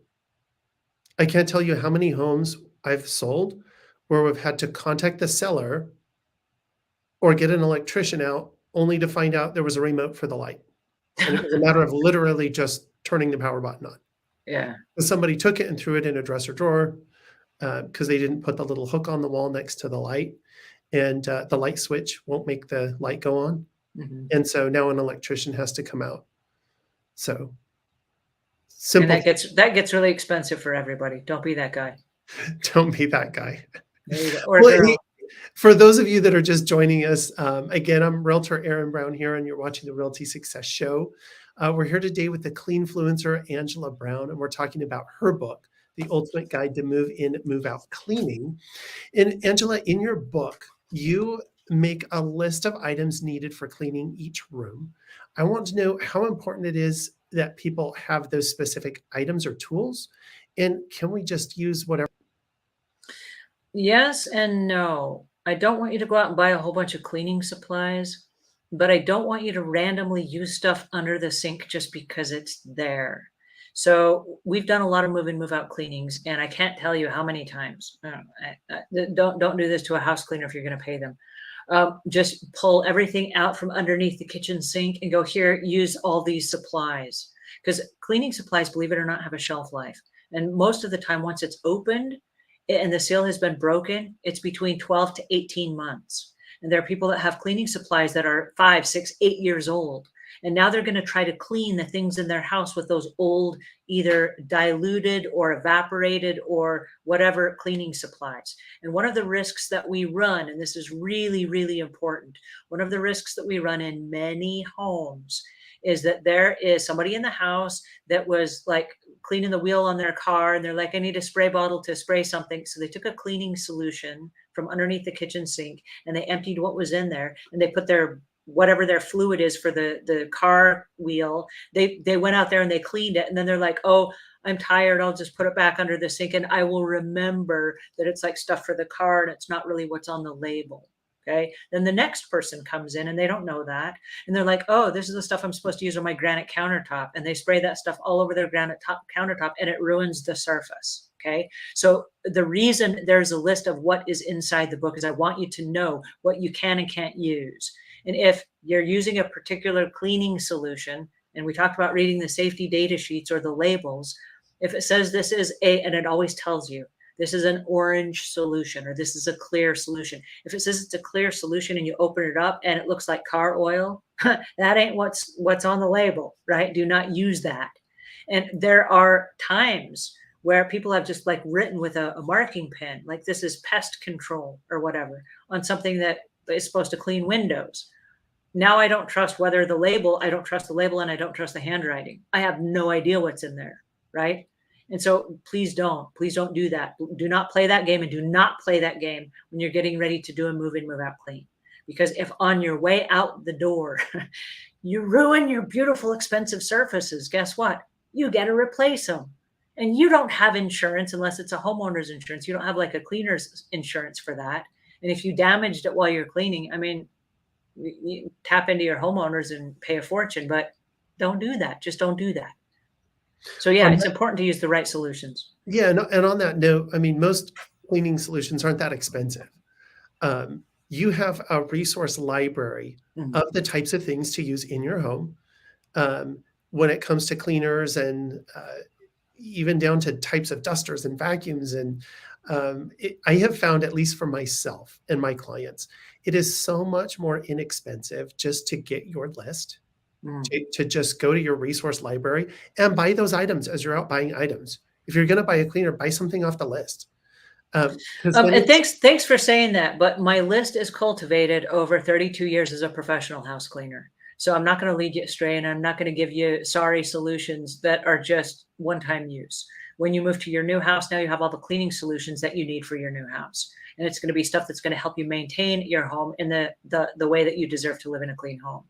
I can't tell you how many homes I've sold where we've had to contact the seller or get an electrician out only to find out there was a remote for the light. And it was a matter of literally just turning the power button on. Yeah. And somebody took it and threw it in a dresser drawer because they didn't put the little hook on the wall next to the light. And the light switch won't make the light go on. Mhm. And so now an electrician has to come out. So And simple, that gets really expensive for everybody. Don't be that guy. don't be that guy. There you go. Or Well, hey, girl. for those of you that are just joining us, again, I'm Realtor Aaron Brown here, and you're watching the Realty Success Show. We're here today with the cleanfluencer, Angela Brown, and we're talking about her book, The Ultimate Guide to Move In, Move Out Cleaning. And Angela, in your book, you make a list of items needed for cleaning each room. I want to know how important it is that people have those specific items or tools. And can we just use whatever? Yes and no. I don't want you to go out and buy a whole bunch of cleaning supplies, but I don't want you to randomly use stuff under the sink just because it's there. So we've done a lot of move in, move out cleanings, and I can't tell you how many times. Don't do this to a house cleaner if you're going to pay them. Just pull everything out from underneath the kitchen sink and go here. Use all these supplies because cleaning supplies, believe it or not, have a shelf life. And most of the time, once it's opened, and the seal has been broken, it's between 12 to 18 months. And there are people that have cleaning supplies that are 5, 6, 8 years old. And now they're going to try to clean the things in their house with those old, either diluted or evaporated or whatever cleaning supplies. And one of the risks that we run, and this is really, really important, one of the risks that we run in many homes is that there is somebody in the house that was like cleaning the wheel on their car and they're like, I need a spray bottle to spray something. So they took a cleaning solution from underneath the kitchen sink and they emptied what was in there and they put their whatever their fluid is for the car wheel. They went out there and they cleaned it and then they're like, oh, I'm tired. I'll just put it back under the sink and I will remember that it's like stuff for the car and it's not really what's on the label. Okay. Then the next person comes in and they don't know that. And they're like, oh, this is the stuff I'm supposed to use on my granite countertop. And they spray that stuff all over their granite countertop and it ruins the surface. Okay. So the reason there's a list of what is inside the book is I want you to know what you can and can't use. And if you're using a particular cleaning solution, and we talked about reading the safety data sheets or the labels, if it says this is and it always tells you, this is an orange solution or this is a clear solution. If it says it's a clear solution and you open it up and it looks like car oil, that ain't what's on the label, right? Do not use that. And there are times where people have just like written with a marking pen, like this is pest control or whatever on something that is supposed to clean windows. Now I don't trust I don't trust the label and I don't trust the handwriting. I have no idea what's in there, right? And so please don't do that. Do not play that game and do not play that game when you're getting ready to do a move in, move out clean. Because if on your way out the door, you ruin your beautiful, expensive surfaces, guess what? You got to replace them. And you don't have insurance unless it's a homeowner's insurance. You don't have like a cleaner's insurance for that. And if you damaged it while you're cleaning, I mean, you tap into your homeowners and pay a fortune, but don't do that. Just don't do that. So yeah, On it's that, important to use the right solutions. yeah, and on that note, I mean, most cleaning solutions aren't that expensive. You have a resource library Mhm. of the types of things to use in your home um, when it comes to cleaners and even down to types of dusters and vacuums. And I have found, at least for myself and my clients, it is so much more inexpensive just to get your list, Mm. to just go to your resource library and buy those items as you're out buying items. If you're going to buy a cleaner, buy something off the list. Because then And it's, thanks for saying that. But my list is cultivated over 32 years as a professional house cleaner. So I'm not going to lead you astray, and I'm not going to give you sorry solutions that are just one-time use. When you move to your new house, now you have all the cleaning solutions that you need for your new house, and it's going to be stuff that's going to help you maintain your home in the way that you deserve to live in a clean home.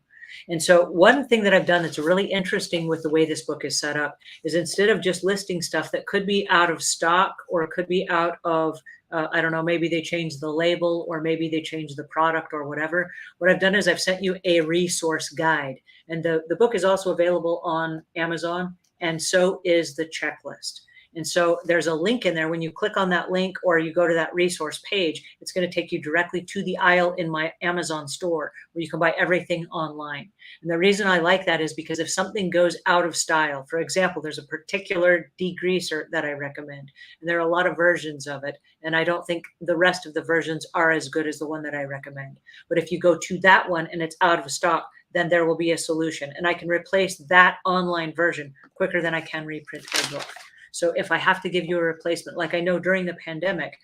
And so one thing that I've done that's really interesting with the way this book is set up is instead of just listing stuff that could be out of stock or could be out of, I don't know, maybe they changed the label or maybe they changed the product or whatever. What I've done is I've sent you a resource guide. And the book is also available on Amazon, and so is the checklist. And so there's a link in there. When you click on that link or you go to that resource page, it's going to take you directly to the aisle in my Amazon store where you can buy everything online. And the reason I like that is because if something goes out of style, for example, there's a particular degreaser that I recommend, and there are a lot of versions of it. And I don't think the rest of the versions are as good as the one that I recommend. But if you go to that one and it's out of stock, then there will be a solution. And I can replace that online version quicker than I can reprint a book. So if I have to give you a replacement, like I know during the pandemic,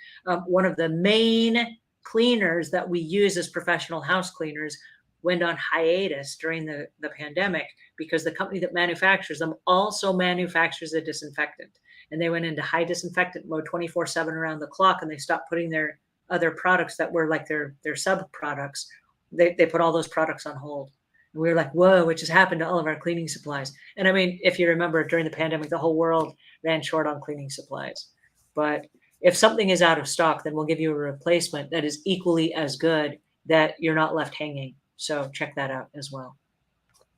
one of the main cleaners that we use as professional house cleaners went on hiatus during the pandemic because the company that manufactures them also manufactures a disinfectant. And they went into high disinfectant mode 24/7 around the clock, and they stopped putting their other products that were like their sub products. They put all those products on hold. And we were like, whoa, what just happened to all of our cleaning supplies? And I mean, if you remember during the pandemic, the whole world ran short on cleaning supplies. But if something is out of stock, then we'll give you a replacement that is equally as good, that you're not left hanging. So check that out as well.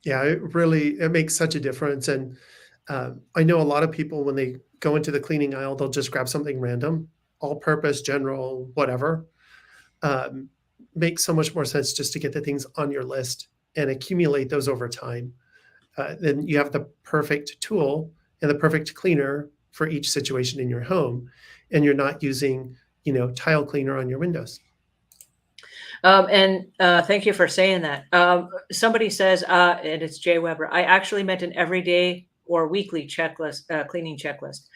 Yeah, it makes such a difference. And I know a lot of people, when they go into the cleaning aisle, they'll just grab something random, all purpose, general, whatever. Um, Makes so much more sense just to get the things on your list and accumulate those over time. Then you have the perfect tool and the perfect cleaner for each situation in your home, and you're not using, tile cleaner on your windows. And thank you for saying that. Somebody says, and it's Jay Weber, I actually meant an everyday or weekly checklist, cleaning checklist.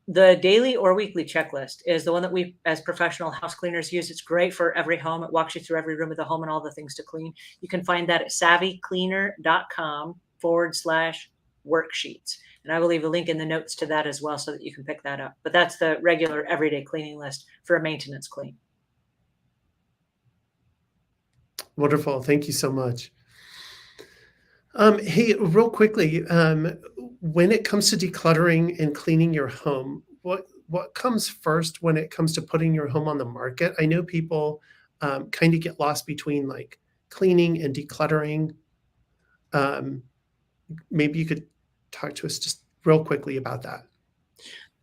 The daily or weekly checklist is the one that we, as professional house cleaners, use. It's great for every home. It walks you through every room of the home and all the things to clean. You can find that at savvycleaner.com/worksheets. And I will leave a link in the notes to that as well so that you can pick that up. But that's the regular everyday cleaning list for a maintenance clean. Wonderful. Thank you so much. Hey, real quickly, when it comes to decluttering and cleaning your home, what comes first when it comes to putting your home on the market? I know people kind of get lost between like cleaning and decluttering. Um, Maybe you could talk to us just real quickly about that.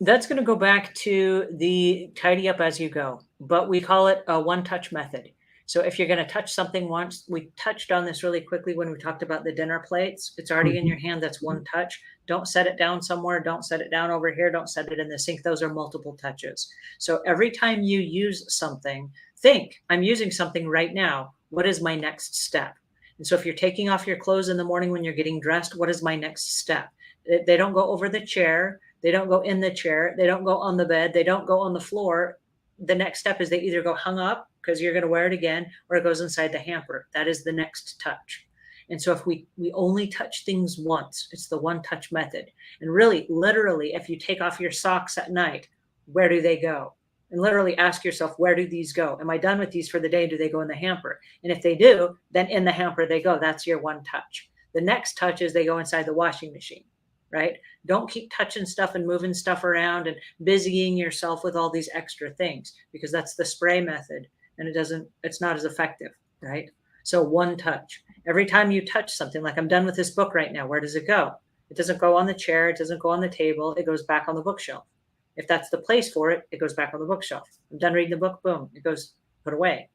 That's going to go back to the tidy up as you go, but we call it a one-touch method. So if you're going to touch something once, we touched on this really quickly when we talked about the dinner plates. It's already in Mhm. your hand. That's one touch. Don't set it down somewhere. Don't set it down over here. Don't set it in the sink. Those are multiple touches. So every time you use something, think, I'm using something right now. What is my next step? And so if you're taking off your clothes in the morning when you're getting dressed, what is my next step? They don't go over the chair. They don't go in the chair. They don't go on the bed. They don't go on the floor. The next step is they either go hung up because you're going to wear it again, or it goes inside the hamper. That is the next touch. And so if we only touch things once, it's the one touch method. And really, literally, if you take off your socks at night, where do they go? And literally ask yourself, where do these go? Am I done with these for the day? Do they go in the hamper? And if they do, then in the hamper they go. That's your one touch. The next touch is they go inside the washing machine, right? Don't keep touching stuff and moving stuff around and busying yourself with all these extra things, because that's the spray method and it's not as effective, right? So one touch. Every time you touch something, like I'm done with this book right now, where does it go? It doesn't go on the chair. It doesn't go on the table. It goes back on the bookshelf. If that's the place for it, it goes back on the bookshelf. I'm done reading the book, boom, it goes put away.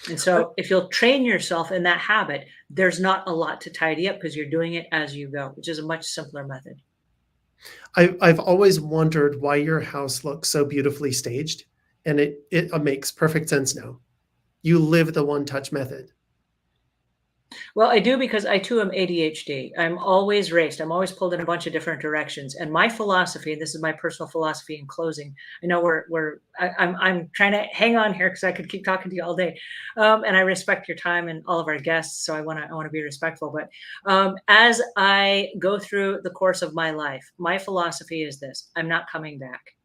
And so if you'll train yourself in that habit, there's not a lot to tidy up because you're doing it as you go, which is a much simpler method. I've always wondered why your house looks so beautifully staged, and it makes perfect sense now. You live the one touch method. Well, I do because I too am ADHD. I'm always raced. I'm always pulled in a bunch of different directions. And my philosophy, and this is my personal philosophy in closing. I know I'm trying to hang on here because I could keep talking to you all day, and I respect your time and all of our guests. So I want to be respectful. But as I go through the course of my life, my philosophy is this: I'm not coming back.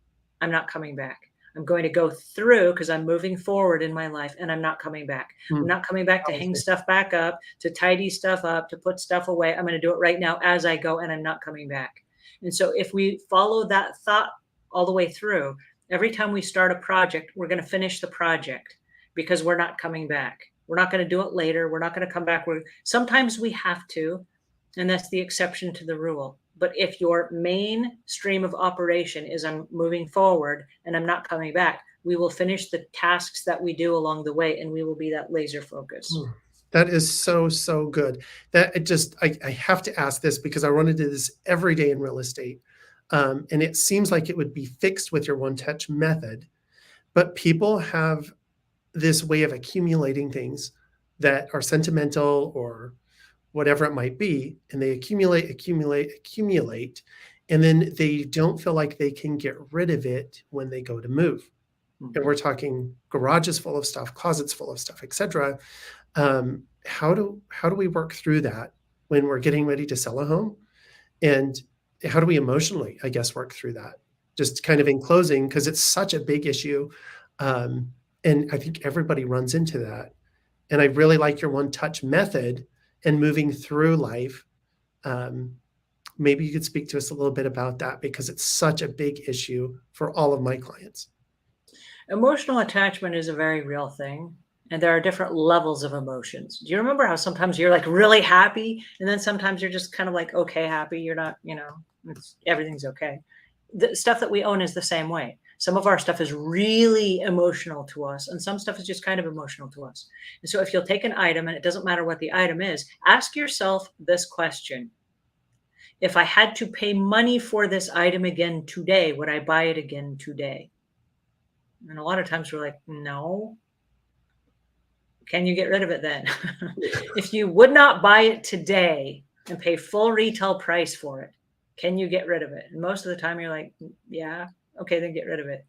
I'm not coming back. I'm going to go through because I'm moving forward in my life, and I'm not coming back. I'm Hmm, not coming back to hang powerful. stuff back up, to tidy stuff up, to put stuff away. I'm going to do it right now as I go, and I'm not coming back. And so if we follow that thought all the way through, every time we start a project, we're going to finish the project because we're not coming back. We're not going to do it later. We're not going to come back. Sometimes we have to, and that's the exception to the rule. But if your main stream of operation is I'm moving forward and I'm not coming back, we will finish the tasks that we do along the way and we will be that laser focus. Mm. That is so, so good. That it just, I have to ask this because I run into this every day in real estate. And it seems like it would be fixed with your one touch method, but people have this way of accumulating things that are sentimental or whatever it might be, and they accumulate, and then they don't feel like they can get rid of it when they go to move. And we're talking garages full of stuff, closets full of stuff, etc. How do we work through that when we're getting ready to sell a home? And how do we emotionally, I guess, work through that? Just kind of in closing, because it's such a big issue. And I think everybody runs into that. And I really like your one touch method and moving through life. Maybe you could speak to us a little bit about that because it's such a big issue for all of my clients. Emotional attachment is a very real thing. And there are different levels of emotions. Do you remember how sometimes you're like really happy and then sometimes you're just kind of like, okay, happy. You're not, everything's okay. The stuff that we own is the same way. Some of our stuff is really emotional to us and some stuff is just kind of emotional to us. And so if you'll take an item, and it doesn't matter what the item is, ask yourself this question. If I had to pay money for this item again today, would I buy it again today? And a lot of times we're like, no. Can you get rid of it then? If you would not buy it today and pay full retail price for it, can you get rid of it? And most of the time you're like, yeah, okay, then get rid of it.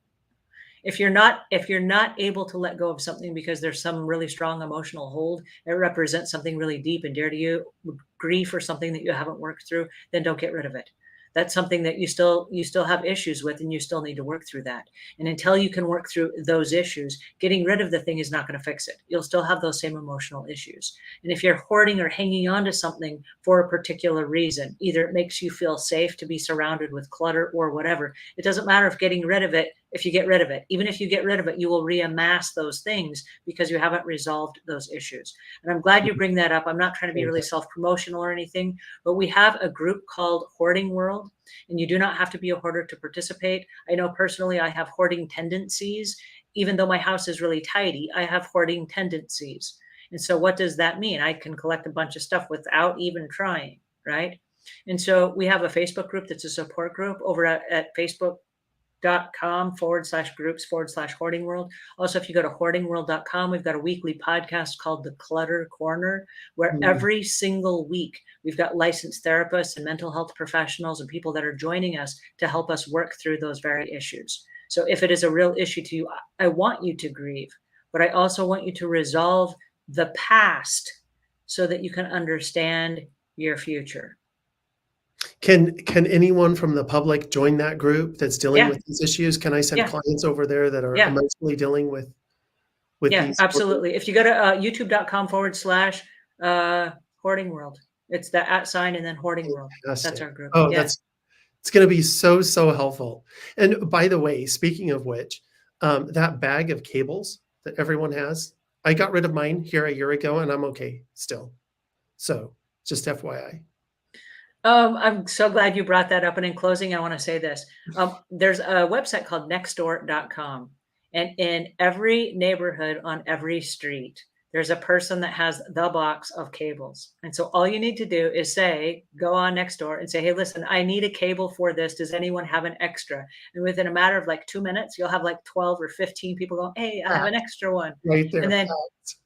If you're not able to let go of something because there's some really strong emotional hold, it represents something really deep and dear to you, grief or something that you haven't worked through, then don't get rid of it. That's something that you still have issues with, and you still need to work through that. And until you can work through those issues, getting rid of the thing is not going to fix it. You'll still have those same emotional issues. And if you're hoarding or hanging on to something for a particular reason, either it makes you feel safe to be surrounded with clutter or whatever, it doesn't matter if getting rid of it, if you get rid of it. Even if you get rid of it, you will reamass those things because you haven't resolved those issues. And I'm glad you bring that up. I'm not trying to be really self-promotional or anything, but we have a group called Hoarding World, and you do not have to be a hoarder to participate. I know personally I have hoarding tendencies. Even though my house is really tidy, I have hoarding tendencies. And so what does that mean? I can collect a bunch of stuff without even trying, right? And so we have a Facebook group that's a support group over at facebook.com/groups/hoarding world. Also, if you go to hoardingworld.com, we've got a weekly podcast called The Clutter Corner, where every single week we've got licensed therapists and mental health professionals and people that are joining us to help us work through those very issues. So if it is a real issue to you, I want you to grieve, but I also want you to resolve the past so that you can understand your future. Can anyone from the public join that group that's dealing Yeah. with these issues? Can I send Yeah. clients over there that are Yeah. emotionally dealing with Yeah, these? absolutely. If you go to youtube.com/hoarding world, it's the @ sign and then hoarding world. That's Fantastic. our group. Oh, Yeah. it's going to be so, so helpful. And by the way, speaking of which, that bag of cables that everyone has, I got rid of mine here a year ago and I'm okay still. So just FYI. I'm so glad you brought that up. And in closing, I want to say this. There's a website called nextdoor.com. And in every neighborhood on every street, there's a person that has the box of cables. And so all you need to do is go on Nextdoor and say, hey, listen, I need a cable for this. Does anyone have an extra? And within a matter of like 2 minutes, you'll have like 12 or 15 people going, hey, I have an extra one. Right there. And then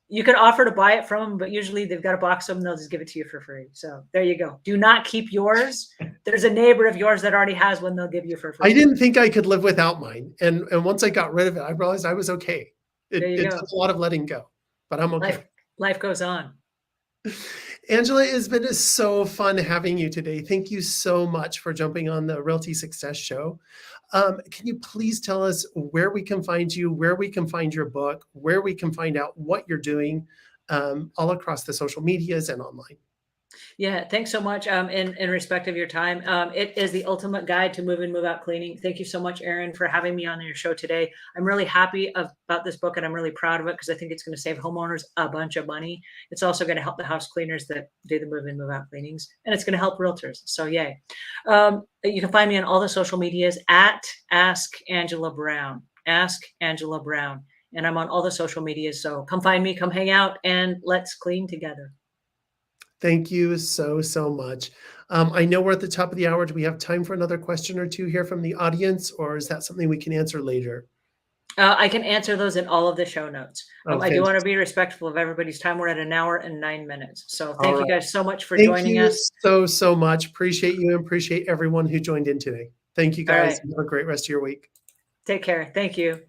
you can offer to buy it from them, but usually they've got a box of them. They'll just give it to you for free. So there you go. Do not keep yours. There's a neighbor of yours that already has one. They'll give you for free. I didn't think I could live without mine. And once I got rid of it, I realized I was okay. It took a lot of letting go, but I'm okay. Life goes on. Angela, it's been so fun having you today. Thank you so much for jumping on the Realty Success Show. Can you please tell us where we can find you, where we can find your book, where we can find out what you're doing all across the social medias and online? Yeah, thanks so much. In respect of your time, it is the ultimate guide to move in, move out cleaning. Thank you so much, Erin, for having me on your show today. I'm really happy about this book, and I'm really proud of it because I think it's going to save homeowners a bunch of money. It's also going to help the house cleaners that do the move in, move out cleanings, and it's going to help realtors. So yay! You can find me on all the social medias at Ask Angela Brown. Ask Angela Brown, and I'm on all the social medias. So come find me, come hang out, and let's clean together. Thank you so, so much. I know we're at the top of the hour. Do we have time for another question or two here from the audience, or is that something we can answer later? I can answer those in all of the show notes. Oh, I do want to fantastic. be respectful of everybody's time. We're at an hour and 9 minutes. So All thank you right. guys so much for Thank joining you us. so, so much. Appreciate you and appreciate everyone who joined in today. Thank you All guys. right. Have a great rest of your week. Take care. Thank you.